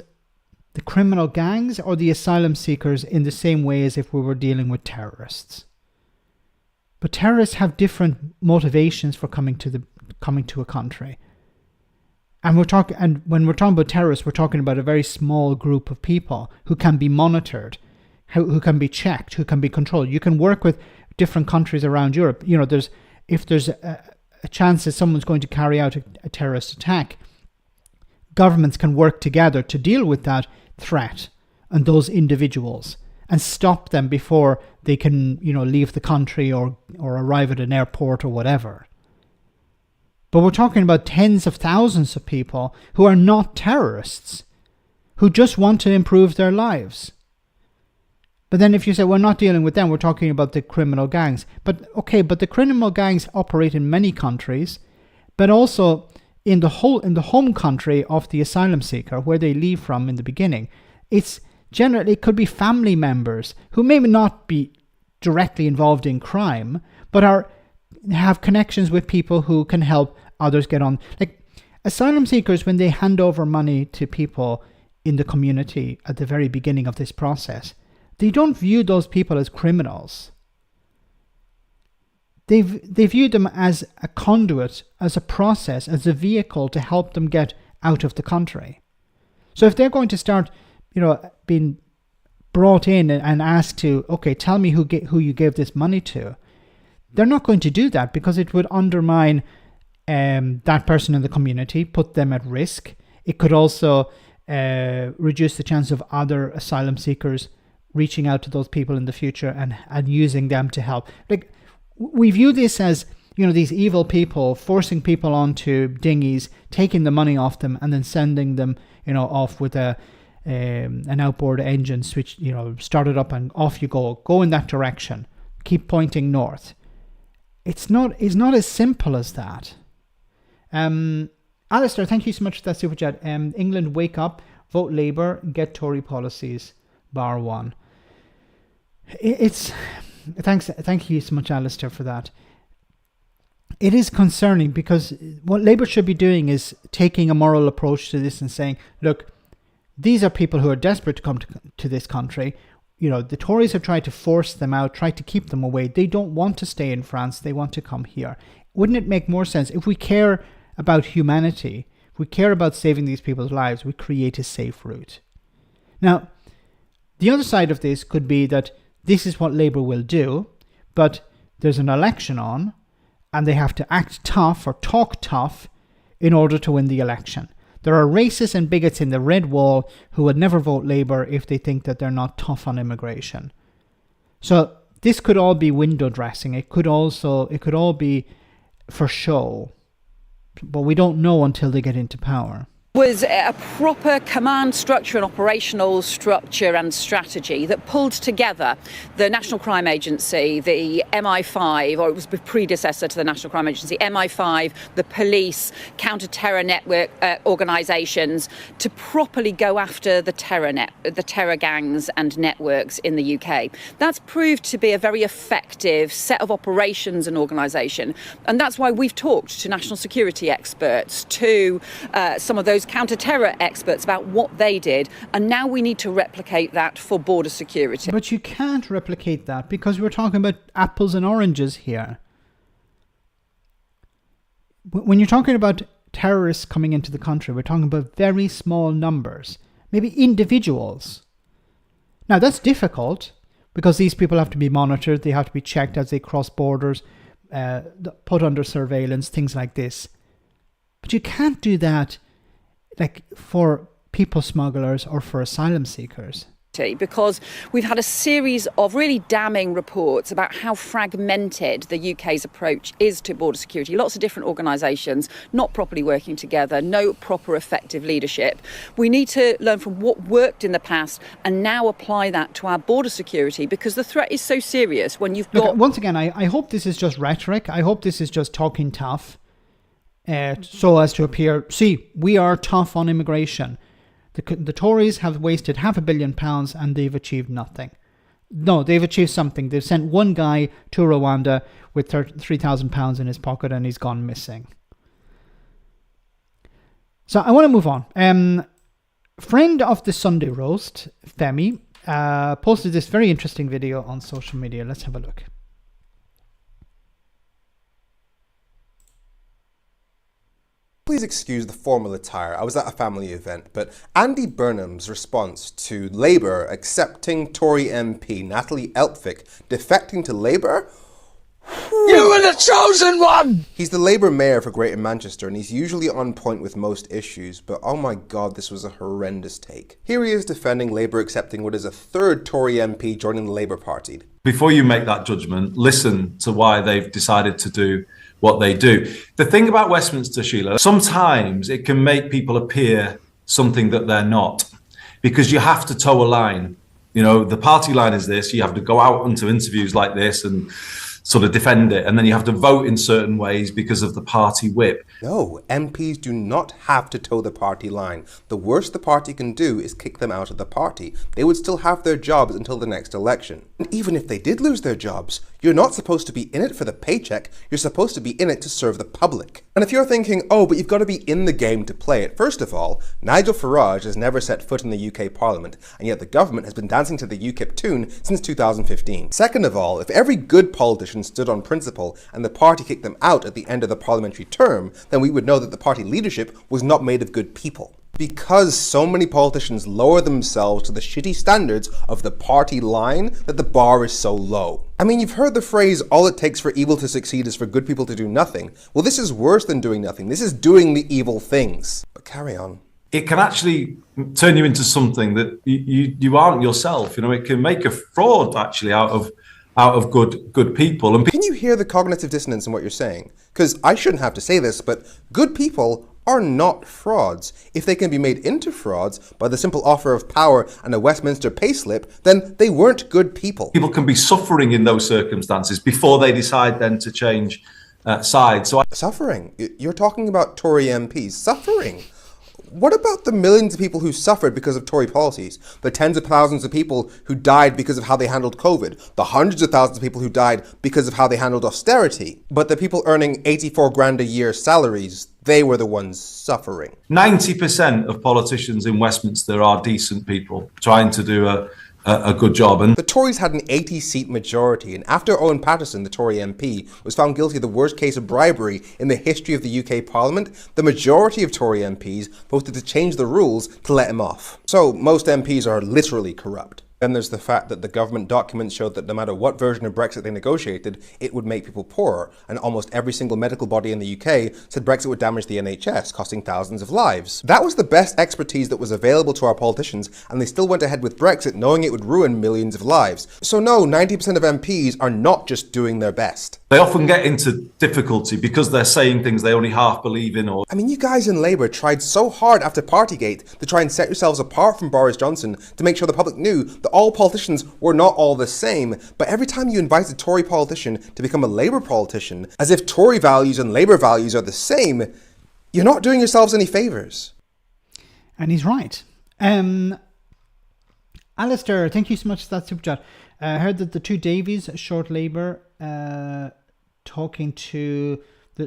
Speaker 1: the criminal gangs or the asylum seekers in the same way as if we were dealing with terrorists. But terrorists have different motivations for coming to a country. And when we're talking about terrorists, we're talking about a very small group of people who can be monitored, who can be checked, who can be controlled. You can work with different countries around Europe. If there's a chance that someone's going to carry out a terrorist attack, governments can work together to deal with that threat and those individuals and stop them before they can, leave the country or arrive at an airport or whatever. But we're talking about tens of thousands of people who are not terrorists, who just want to improve their lives. But then if you say we're not dealing with them, we're talking about the criminal gangs. But the criminal gangs operate in many countries, but also in the home country of the asylum seeker, where they leave from in the beginning. It could be family members who may not be directly involved in crime, but have connections with people who can help others get on. Like, asylum seekers, when they hand over money to people in the community at the very beginning of this process, they don't view those people as criminals. They view them as a conduit, as a process, as a vehicle to help them get out of the country. So if they're going to start, being brought in and asked to, okay, tell me who you gave this money to, they're not going to do that, because it would undermine that person in the community, put them at risk. It could also reduce the chance of other asylum seekers reaching out to those people in the future and using them to help. Like, we view this as, these evil people forcing people onto dinghies, taking the money off them, and then sending them, off with an outboard engine switch, start it up and off you go in that direction, keep pointing north. It's not as simple as that. Alistair, thank you so much for that super chat. England, wake up, vote Labour, get Tory policies, bar one. Thank you so much, Alistair, for that. It is concerning because what Labour should be doing is taking a moral approach to this and saying, look, these are people who are desperate to come to this country. You know, the Tories have tried to force them out, tried to keep them away. They don't want to stay in France. They want to come here. Wouldn't it make more sense if we care about humanity, if we care about saving these people's lives, we create a safe route? Now, the other side of this could be that this is what Labour will do, but there's an election on and they have to act tough or talk tough in order to win the election. There are racists and bigots in the red wall who would never vote Labour if they think that they're not tough on immigration. So this could all be window dressing. It could all be for show, but we don't know until they get into power.
Speaker 9: Was a proper command structure and operational structure and strategy that pulled together the National Crime Agency, the MI5, or it was the predecessor to the National Crime Agency, MI5, the police, counter-terror network organisations, to properly go after the terror gangs and networks in the UK. That's proved to be a very effective set of operations and organisation, and that's why we've talked to national security experts, to some of those counter-terror experts about what they did, and now we need to replicate that for border security.
Speaker 1: But you can't replicate that because we're talking about apples and oranges here. When you're talking about terrorists coming into the country, we're talking about very small numbers, maybe individuals. Now that's difficult because these people have to be monitored, they have to be checked as they cross borders, put under surveillance, things like this. But you can't do that like for people smugglers or for asylum seekers.
Speaker 9: Because we've had a series of really damning reports about how fragmented the UK's approach is to border security. Lots of different organisations not properly working together, no proper effective leadership. We need to learn from what worked in the past and now apply that to our border security, because the threat is so serious when you've got...
Speaker 1: Look, once again, I hope this is just rhetoric. I hope this is just talking tough. So as to appear, see, we are tough on immigration. The Tories have wasted £500 million and they've achieved nothing. No, they've achieved something. They've sent one guy to Rwanda with £3,000 in his pocket and he's gone missing. So I want to move on. Friend of the Sunday Roast, Femi, posted this very interesting video on social media. Let's have a look.
Speaker 10: Please excuse the formal attire. I was at a family event, but Andy Burnham's response to Labour accepting Tory MP Natalie Elphick defecting to Labour?
Speaker 11: You were the chosen one!
Speaker 10: He's the Labour mayor for Greater Manchester and he's usually on point with most issues, but oh my god, this was a horrendous take. Here he is defending Labour accepting what is a third Tory MP joining the Labour Party.
Speaker 12: Before you make that judgment, listen to why they've decided to do what they do. The thing about Westminster, Sheila, sometimes it can make people appear something that they're not, because you have to toe a line. You know, the party line is this, you have to go out into interviews like this and sort of defend it, and then you have to vote in certain ways because of the party whip.
Speaker 10: No, MPs do not have to toe the party line. The worst the party can do is kick them out of the party. They would still have their jobs until the next election. And even if they did lose their jobs, you're not supposed to be in it for the paycheck, you're supposed to be in it to serve the public. And if you're thinking, oh, but you've got to be in the game to play it, first of all, Nigel Farage has never set foot in the UK Parliament, and yet the government has been dancing to the UKIP tune since 2015. Second of all, if every good politician stood on principle and the party kicked them out at the end of the parliamentary term, then we would know that the party leadership was not made of good people. Because so many politicians lower themselves to the shitty standards of the party line that the bar is so low. I mean, you've heard the phrase, all it takes for evil to succeed is for good people to do nothing. Well, this is worse than doing nothing. This is doing the evil things. But carry on.
Speaker 12: It can actually turn you into something that you aren't yourself. You know, it can make a fraud actually out of good people. And
Speaker 10: can you hear the cognitive dissonance in what you're saying? Because I shouldn't have to say this, but good people are not frauds. If they can be made into frauds by the simple offer of power and a Westminster payslip, then they weren't good people.
Speaker 12: People can be suffering in those circumstances before they decide then to change side.
Speaker 10: Suffering? You're talking about Tory MPs suffering? What about the millions of people who suffered because of Tory policies? The tens of thousands of people who died because of how they handled COVID? The hundreds of thousands of people who died because of how they handled austerity? But the people earning 84 grand a year salaries, they were the ones suffering.
Speaker 12: 90% of politicians in Westminster are decent people trying to do a good job. And
Speaker 10: the Tories had an 80-seat majority, and after Owen Paterson, the Tory MP, was found guilty of the worst case of bribery in the history of the UK Parliament, the majority of Tory MPs voted to change the rules to let him off. So most MPs are literally corrupt. Then there's the fact that the government documents showed that no matter what version of Brexit they negotiated, it would make people poorer, and almost every single medical body in the UK said Brexit would damage the NHS, costing thousands of lives. That was the best expertise that was available to our politicians, and they still went ahead with Brexit knowing it would ruin millions of lives. So no, 90% of MPs are not just doing their best.
Speaker 12: They often get into difficulty because they're saying things they only half believe in.
Speaker 10: I mean, you guys in Labour tried so hard after Partygate to try and set yourselves apart from Boris Johnson to make sure the public knew that all politicians were not all the same. But every time you invite a Tory politician to become a Labour politician, as if Tory values and Labour values are the same, you're not doing yourselves any favours.
Speaker 1: And he's right. Alistair, thank you so much for that super chat. I heard that the two Davies, short Labour, talking to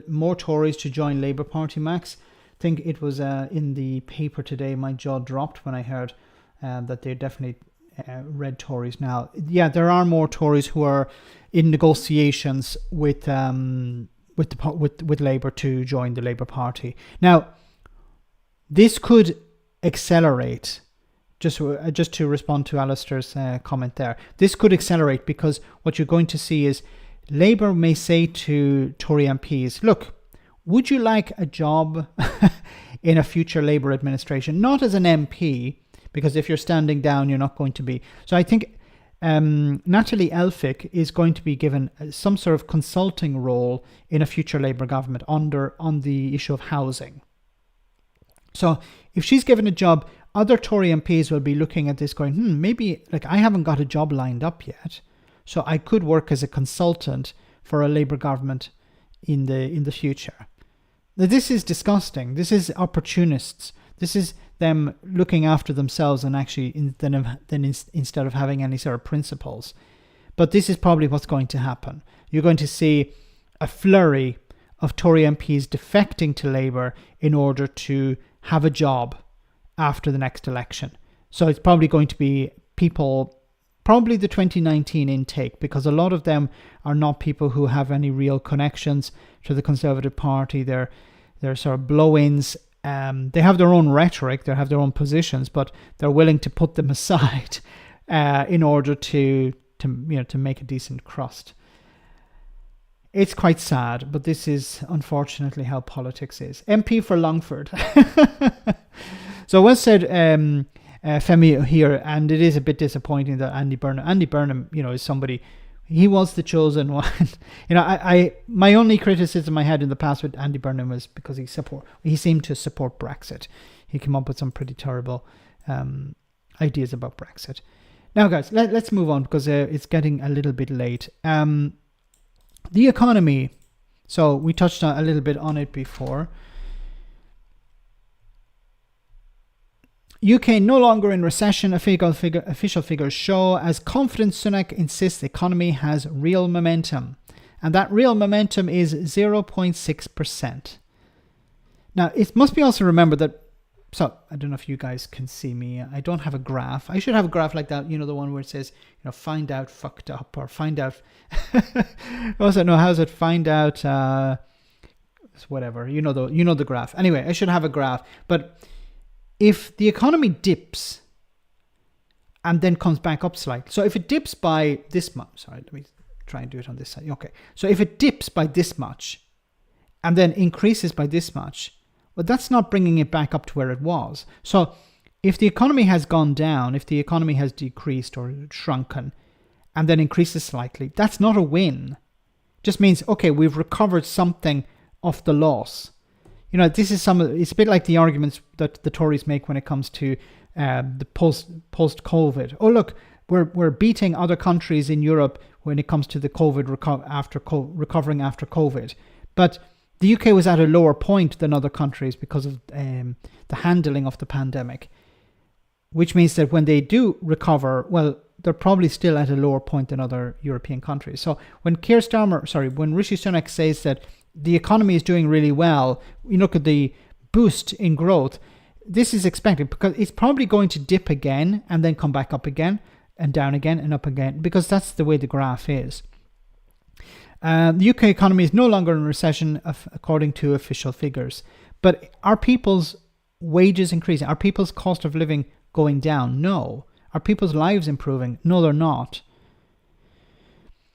Speaker 1: more Tories to join Labour Party, Max. I think it was in the paper today. My jaw dropped when I heard that they're definitely red Tories now. Yeah, there are more Tories who are in negotiations with Labour to join the Labour Party. Now, this could accelerate. Just to respond to Alistair's comment there, this could accelerate because what you're going to see is Labour may say to Tory MPs, look, would you like a job in a future Labour administration? Not as an MP, because if you're standing down, you're not going to be. So I think Natalie Elphicke is going to be given some sort of consulting role in a future Labour government on the issue of housing. So if she's given a job, other Tory MPs will be looking at this going, maybe like I haven't got a job lined up yet. So I could work as a consultant for a Labour government in the future. Now, this is disgusting. This is opportunists. This is them looking after themselves and actually instead of having any sort of principles. But this is probably what's going to happen. You're going to see a flurry of Tory MPs defecting to Labour in order to have a job after the next election. So it's probably going to be people, probably the 2019 intake, because a lot of them are not people who have any real connections to the Conservative Party. They're sort of blow-ins. They have their own rhetoric, they have their own positions, but they're willing to put them aside in order to make a decent crust. It's quite sad, but this is unfortunately how politics is. MP for Longford. So well said, Femi here, and it is a bit disappointing that Andy Burnham, is somebody, he was the chosen one. I my only criticism I had in the past with Andy Burnham was because he seemed to support Brexit. He came up with some pretty terrible ideas about Brexit. Now, guys, let's move on because it's getting a little bit late. The economy. So we touched a little bit on it before. UK no longer in recession, official figures show, as confidence Sunak insists the economy has real momentum. And that real momentum is 0.6%. Now, it must be also remembered that, so I don't know if you guys can see me, I don't have a graph. I should have a graph like that, the one where it says, find out fucked up, or find out, also, no, how's it, find out, whatever, the graph. Anyway, I should have a graph, but if the economy dips and then comes back up slightly, so if it dips by this much, sorry, let me try and do it on this side. Okay, so if it dips by this much and then increases by this much, well, that's not bringing it back up to where it was. So if the economy has gone down, if the economy has decreased or shrunken and then increases slightly, that's not a win. It just means, okay, we've recovered something of the loss. This is it's a bit like the arguments that the Tories make when it comes to the post-COVID. Oh, look, we're beating other countries in Europe when it comes to the COVID recovering after COVID. But the UK was at a lower point than other countries because of the handling of the pandemic, which means that when they do recover, well, they're probably still at a lower point than other European countries. So when Rishi Sunak says that the economy is doing really well, you look at the boost in growth, this is expected because it's probably going to dip again and then come back up again and down again and up again, because that's the way the graph is. The UK economy is no longer in recession according to official figures. But are people's wages increasing? Are people's cost of living going down? No. Are people's lives improving? No, they're not.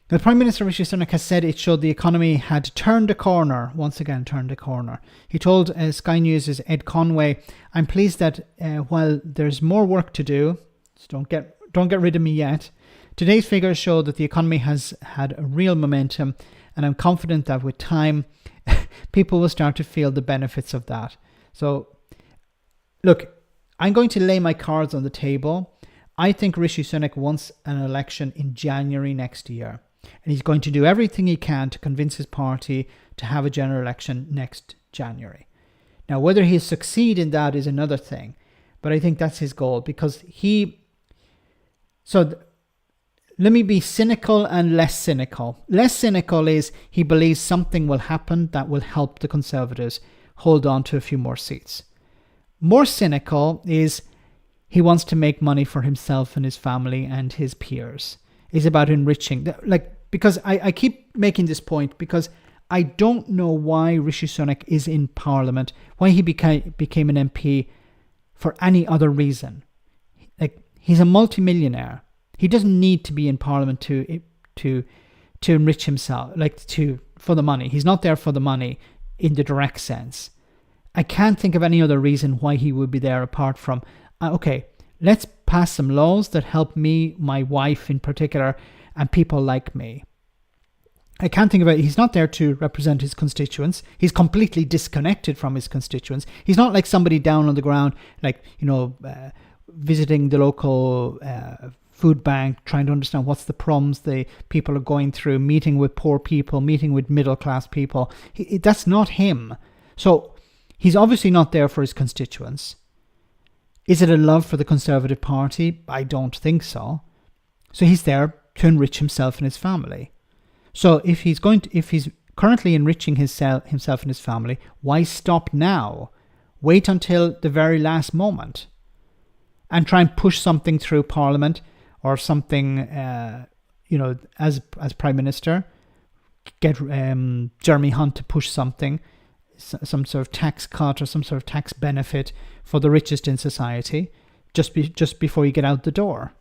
Speaker 1: The Prime Minister Rishi Sunak has said it showed the economy had turned a corner, once again turned a corner. He told Sky News' Ed Conway, "I'm pleased that while there's more work to do, so don't get rid of me yet, today's figures show that the economy has had a real momentum, and I'm confident that with time, people will start to feel the benefits of that." So, look, I'm going to lay my cards on the table. I think Rishi Sunak wants an election in January next year. And he's going to do everything he can to convince his party to have a general election next January. Now, whether he'll succeed in that is another thing. But I think that's his goal, because let me be cynical and less cynical. Less cynical is he believes something will happen that will help the Conservatives hold on to a few more seats. More cynical is he wants to make money for himself and his family and his peers. It's about enriching. Because I keep making this point, because I don't know why Rishi Sunak is in Parliament, why he became an MP for any other reason. He's a multimillionaire. He doesn't need to be in Parliament to enrich himself, for the money. He's not there for the money in the direct sense. I can't think of any other reason why he would be there apart from, okay, let's pass some laws that help me, my wife in particular, and people like me. I can't think of it. He's not there to represent his constituents. He's completely disconnected from his constituents. He's not like somebody down on the ground, visiting the local food bank, trying to understand what's the problems the people are going through, meeting with poor people, meeting with middle-class people. That's not him. So he's obviously not there for his constituents. Is it a love for the Conservative Party? I don't think so. So he's there to enrich himself and his family. So if he's currently enriching himself and his family, why stop now? Wait until the very last moment and try and push something through Parliament or something, as Prime Minister. Get Jeremy Hunt to push something, some sort of tax cut or some sort of tax benefit for the richest in society just before you get out the door.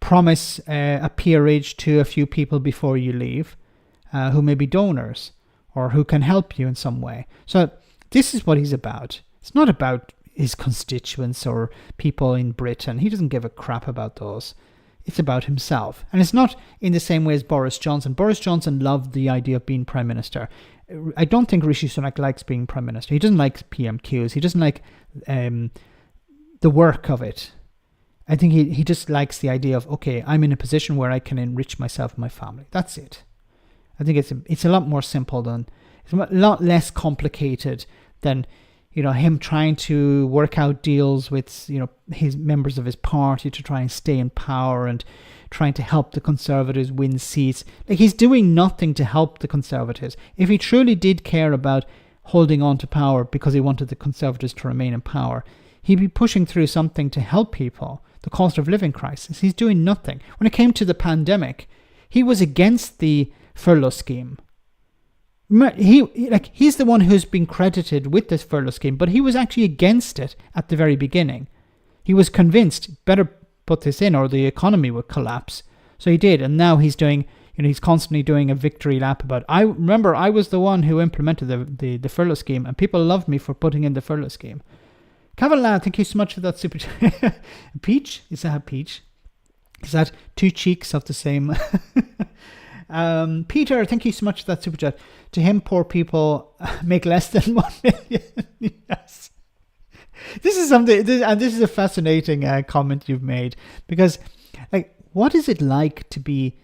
Speaker 1: Promise a peerage to a few people before you leave who may be donors or who can help you in some way. So this is what he's about. It's not about his constituents or people in Britain. He doesn't give a crap about those. It's about himself. And it's not in the same way as Boris Johnson. Boris Johnson loved the idea of being Prime Minister. I don't think Rishi Sunak likes being Prime Minister. He doesn't like PMQs. He doesn't like the work of it. I think he just likes the idea of, okay, I'm in a position where I can enrich myself and my family. That's it. I think it's a lot more simple it's a lot less complicated than, him trying to work out deals with, his members of his party to try and stay in power and trying to help the Conservatives win seats. He's doing nothing to help the Conservatives. If he truly did care about holding on to power because he wanted the Conservatives to remain in power, he'd be pushing through something to help people. The cost of living crisis. He's doing nothing. When it came to the pandemic, he was against the furlough scheme. He's the one who's been credited with this furlough scheme, but he was actually against it at the very beginning. He was convinced, better put this in or the economy would collapse. So he did, and now he's doing, he's constantly doing a victory lap about, I remember I was the one who implemented the furlough scheme, and people loved me for putting in the furlough scheme. Cavalad, thank you so much for that super Peach? Is that a peach? Is that two cheeks of the same? Peter, thank you so much for that super chat. To him, poor people make less than 1 million. Yes. This is something, and this is a fascinating comment you've made, because, what is it like to be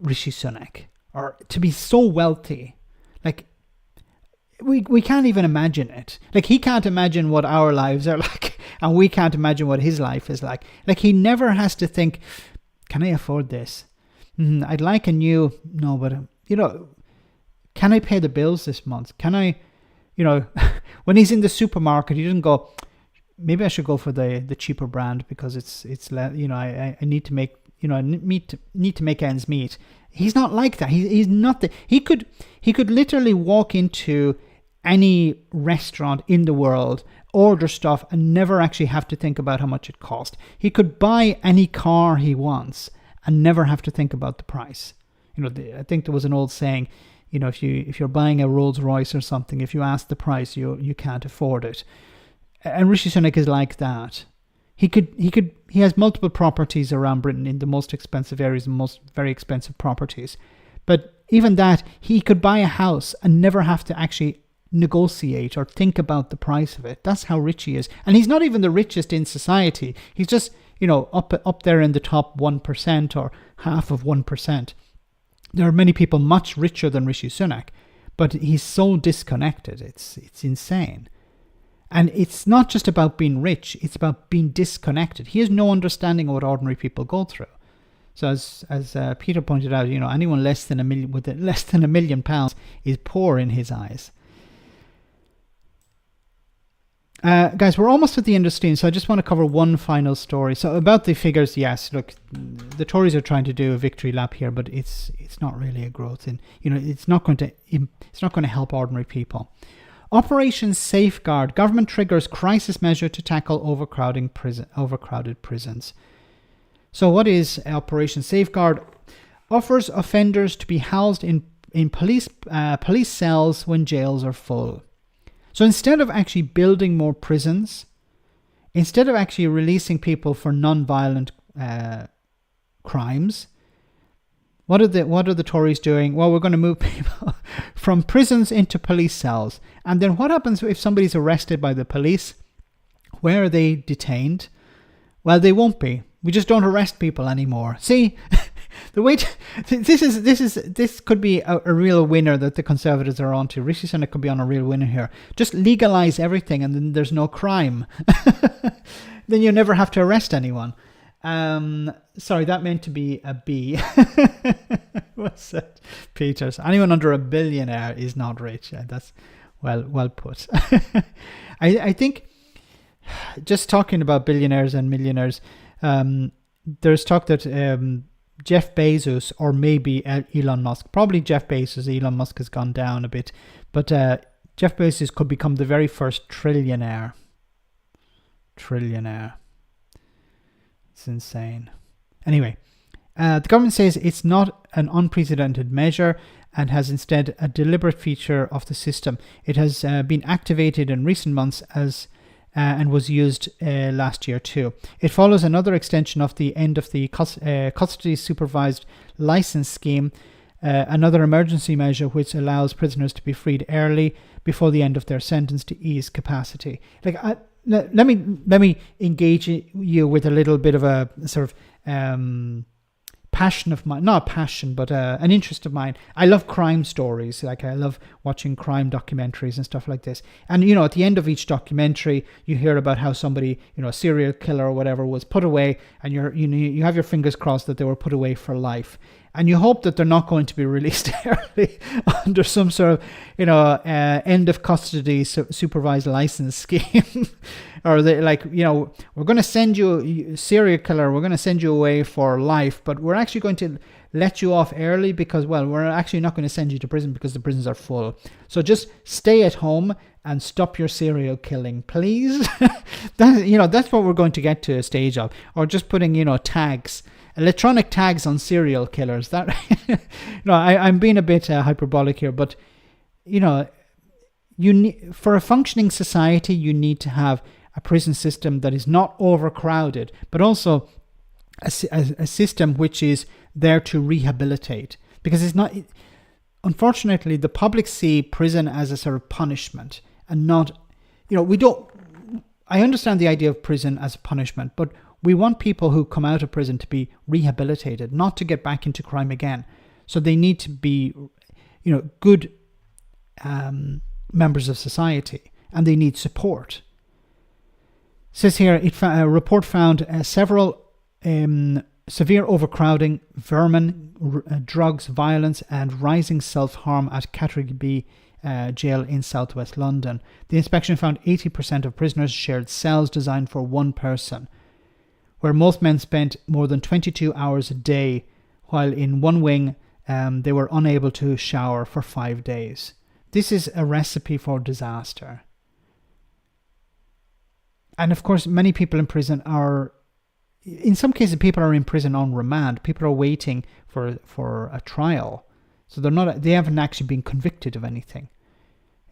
Speaker 1: Rishi Sunak or to be so wealthy? we can't even imagine it. Like, he can't imagine what our lives are like, and we can't imagine what his life is like. Like, he never has to think, can I afford this? I'd like a new, no, but, can I pay the bills this month? Can I, when he's in the supermarket, he doesn't go, maybe I should go for the cheaper brand because it's I need to make, I need to make ends meet. He's not like that. He's not he could literally walk into any restaurant in the world, order stuff, and never actually have to think about how much it cost. He could buy any car he wants and never have to think about the price. I think there was an old saying, if you're buying a Rolls Royce or something, if you ask the price, you can't afford it. And Rishi Sunak is like that. He has multiple properties around Britain in the most expensive areas and most very expensive properties. But even that, he could buy a house and never have to actually negotiate or think about the price of it. That's how rich he is. And he's not even the richest in society. He's just, up there in the top 1% or half of 1%. There are many people much richer than Rishi Sunak, but he's so disconnected. It's insane. And it's not just about being rich, it's about being disconnected. He has no understanding of what ordinary people go through. So as Peter pointed out, anyone less than £1 million is poor in his eyes. Guys, we're almost at the end of stream, so I just want to cover one final story. So about the figures, yes, look, the Tories are trying to do a victory lap here, but it's not really a growth in, it's not going to help ordinary people. Operation Safeguard. Government triggers crisis measure to tackle overcrowded prisons. So what is Operation Safeguard? Offers offenders to be housed in police cells when jails are full. So instead of actually building more prisons, instead of actually releasing people for non-violent crimes, what are the Tories doing? Well, we're going to move people from prisons into police cells. And then what happens if somebody's arrested by the police? Where are they detained? Well, they won't be. We just don't arrest people anymore. See, the way this could be a real winner that the Conservatives are onto. Rishi Sunak could be on a real winner here. Just legalise everything, and then there's no crime. Then you never have to arrest anyone. Sorry, that meant to be a B. What's that, Peters? Anyone under $1 billionaire is not rich. That's well put. I think, just talking about billionaires and millionaires, there's talk that Jeff Bezos or maybe Elon Musk, probably Jeff Bezos, Elon Musk has gone down a bit, but Jeff Bezos could become the very first trillionaire. It's insane. Anyway, the government says it's not an unprecedented measure and has instead a deliberate feature of the system. It has been activated in recent months and was used last year too. It follows another extension of the end of the custody supervised license scheme, another emergency measure which allows prisoners to be freed early before the end of their sentence to ease capacity. Let me engage you with a little bit of a sort of passion of mine, not passion, but an interest of mine. I love crime stories. Like, I love watching crime documentaries and stuff like this. And, at the end of each documentary, you hear about how somebody, a serial killer or whatever, was put away, and you have your fingers crossed that they were put away for life. And you hope that they're not going to be released early under some sort of, end of custody supervised license scheme. Or they we're going to send you, serial killer, we're going to send you away for life, but we're actually going to let you off early because, well, we're actually not going to send you to prison because the prisons are full. So just stay at home and stop your serial killing, please. That's what we're going to get to a stage of. Or just putting, tags. Electronic tags on serial killers. That I'm being a bit hyperbolic here, but for a functioning society, you need to have a prison system that is not overcrowded, but also a system which is there to rehabilitate. Because it's not. Unfortunately, the public see prison as a sort of punishment, and not. We don't. I understand the idea of prison as a punishment, but we want people who come out of prison to be rehabilitated, not to get back into crime again. So they need to be, good members of society, and they need support. It says here, a report found several severe overcrowding, vermin, drugs, violence, and rising self-harm at Catterick B jail in southwest London. The inspection found 80% of prisoners shared cells designed for one person, where most men spent more than 22 hours a day, while in one wing they were unable to shower for 5 days. This is a recipe for disaster. And of course, many people in prison are, in some cases, people are in prison on remand. People are waiting for a trial. So they haven't actually been convicted of anything.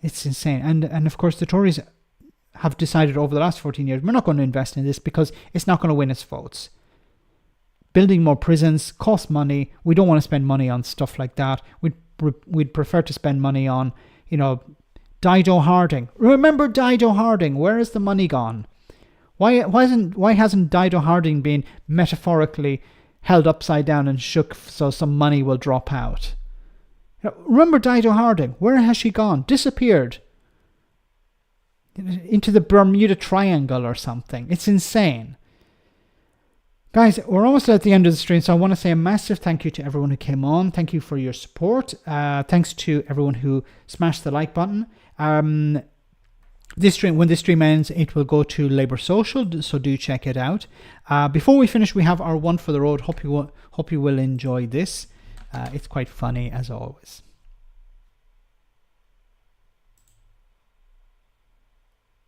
Speaker 1: It's insane. And of course, the Tories have decided over the last 14 years, we're not going to invest in this because it's not going to win us votes. Building more prisons costs money. We don't want to spend money on stuff like that. We'd prefer to spend money on, Dido Harding. Remember Dido Harding? Where is the money gone? Why hasn't Dido Harding been metaphorically held upside down and shook so some money will drop out? Remember Dido Harding? Where has she gone? Disappeared. Into the Bermuda Triangle or something. It's insane. Guys, we're almost at the end of the stream, so I want to say a massive thank you to everyone who came on. Thank you for your support. Thanks to everyone who smashed the like button. When this stream ends, it will go to Labour Social, so do check it out. Before we finish, we have our one for the road. Hope you will enjoy this. It's quite funny as always.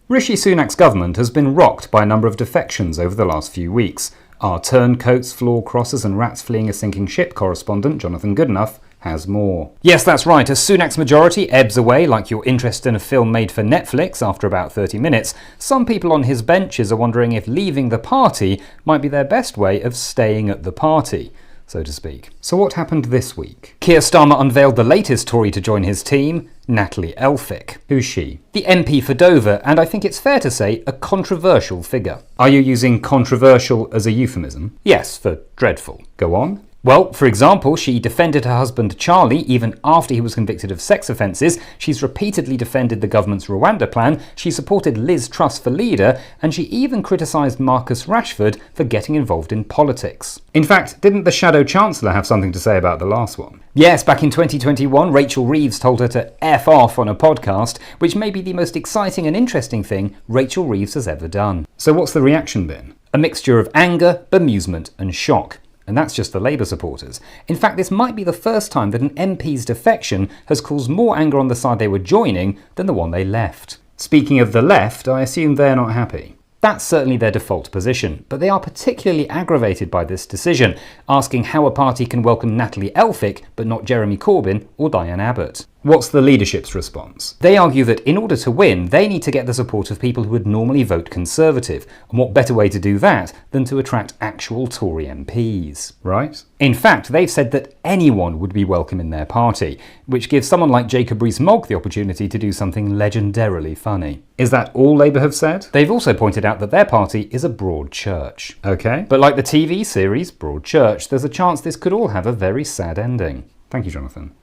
Speaker 13: Rishi Sunak's government has been rocked by a number of defections over the last few weeks. Our turncoats, floor crossers and rats fleeing a sinking ship correspondent, Jonathan Goodenough, has more. Yes, that's right, as Sunak's majority ebbs away like your interest in a film made for Netflix after about 30 minutes, some people on his benches are wondering if leaving the party might be their best way of staying at the party, so to speak. So what happened this week? Keir Starmer unveiled the latest Tory to join his team, Natalie Elphicke. Who's she? The MP for Dover, and I think it's fair to say a controversial figure. Are you using controversial as a euphemism? Yes, for dreadful. Go on. Well, for example, she defended her husband Charlie even after he was convicted of sex offences, she's repeatedly defended the government's Rwanda plan, she supported Liz Truss for leader, and she even criticised Marcus Rashford for getting involved in politics. In fact, didn't the Shadow Chancellor have something to say about the last one? Yes, back in 2021, Rachel Reeves told her to F off on a podcast, which may be the most exciting and interesting thing Rachel Reeves has ever done. So what's the reaction been? A mixture of anger, bemusement and shock. And that's just the Labour supporters. In fact, this might be the first time that an MP's defection has caused more anger on the side they were joining than the one they left. Speaking of the left, I assume they're not happy. That's certainly their default position, but they are particularly aggravated by this decision, asking how a party can welcome Natalie Elphicke but not Jeremy Corbyn or Diane Abbott. What's the leadership's response? They argue that in order to win, they need to get the support of people who would normally vote Conservative, and what better way to do that than to attract actual Tory MPs, right? In fact, they've said that anyone would be welcome in their party, which gives someone like Jacob Rees-Mogg the opportunity to do something legendarily funny. Is that all Labour have said? They've also pointed out that their party is a broad church. Okay, but like the TV series Broad Church, there's a chance this could all have a very sad ending. Thank you, Jonathan.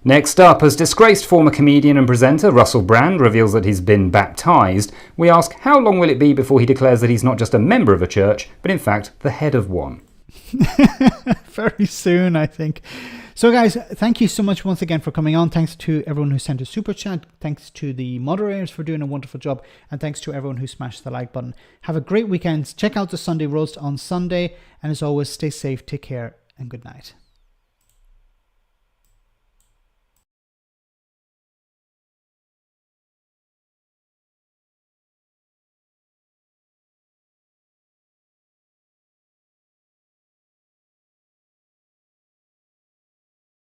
Speaker 13: Next up, as disgraced former comedian and presenter Russell Brand reveals that he's been baptised, we ask how long will it be before he declares that he's not just a member of a church, but in fact the head of one.
Speaker 1: Very soon, I think. So guys, thank you so much once again for coming on. Thanks to everyone who sent a super chat. Thanks to the moderators for doing a wonderful job. And thanks to everyone who smashed the like button. Have a great weekend. Check out the Sunday roast on Sunday. And as always, stay safe, take care, and good night.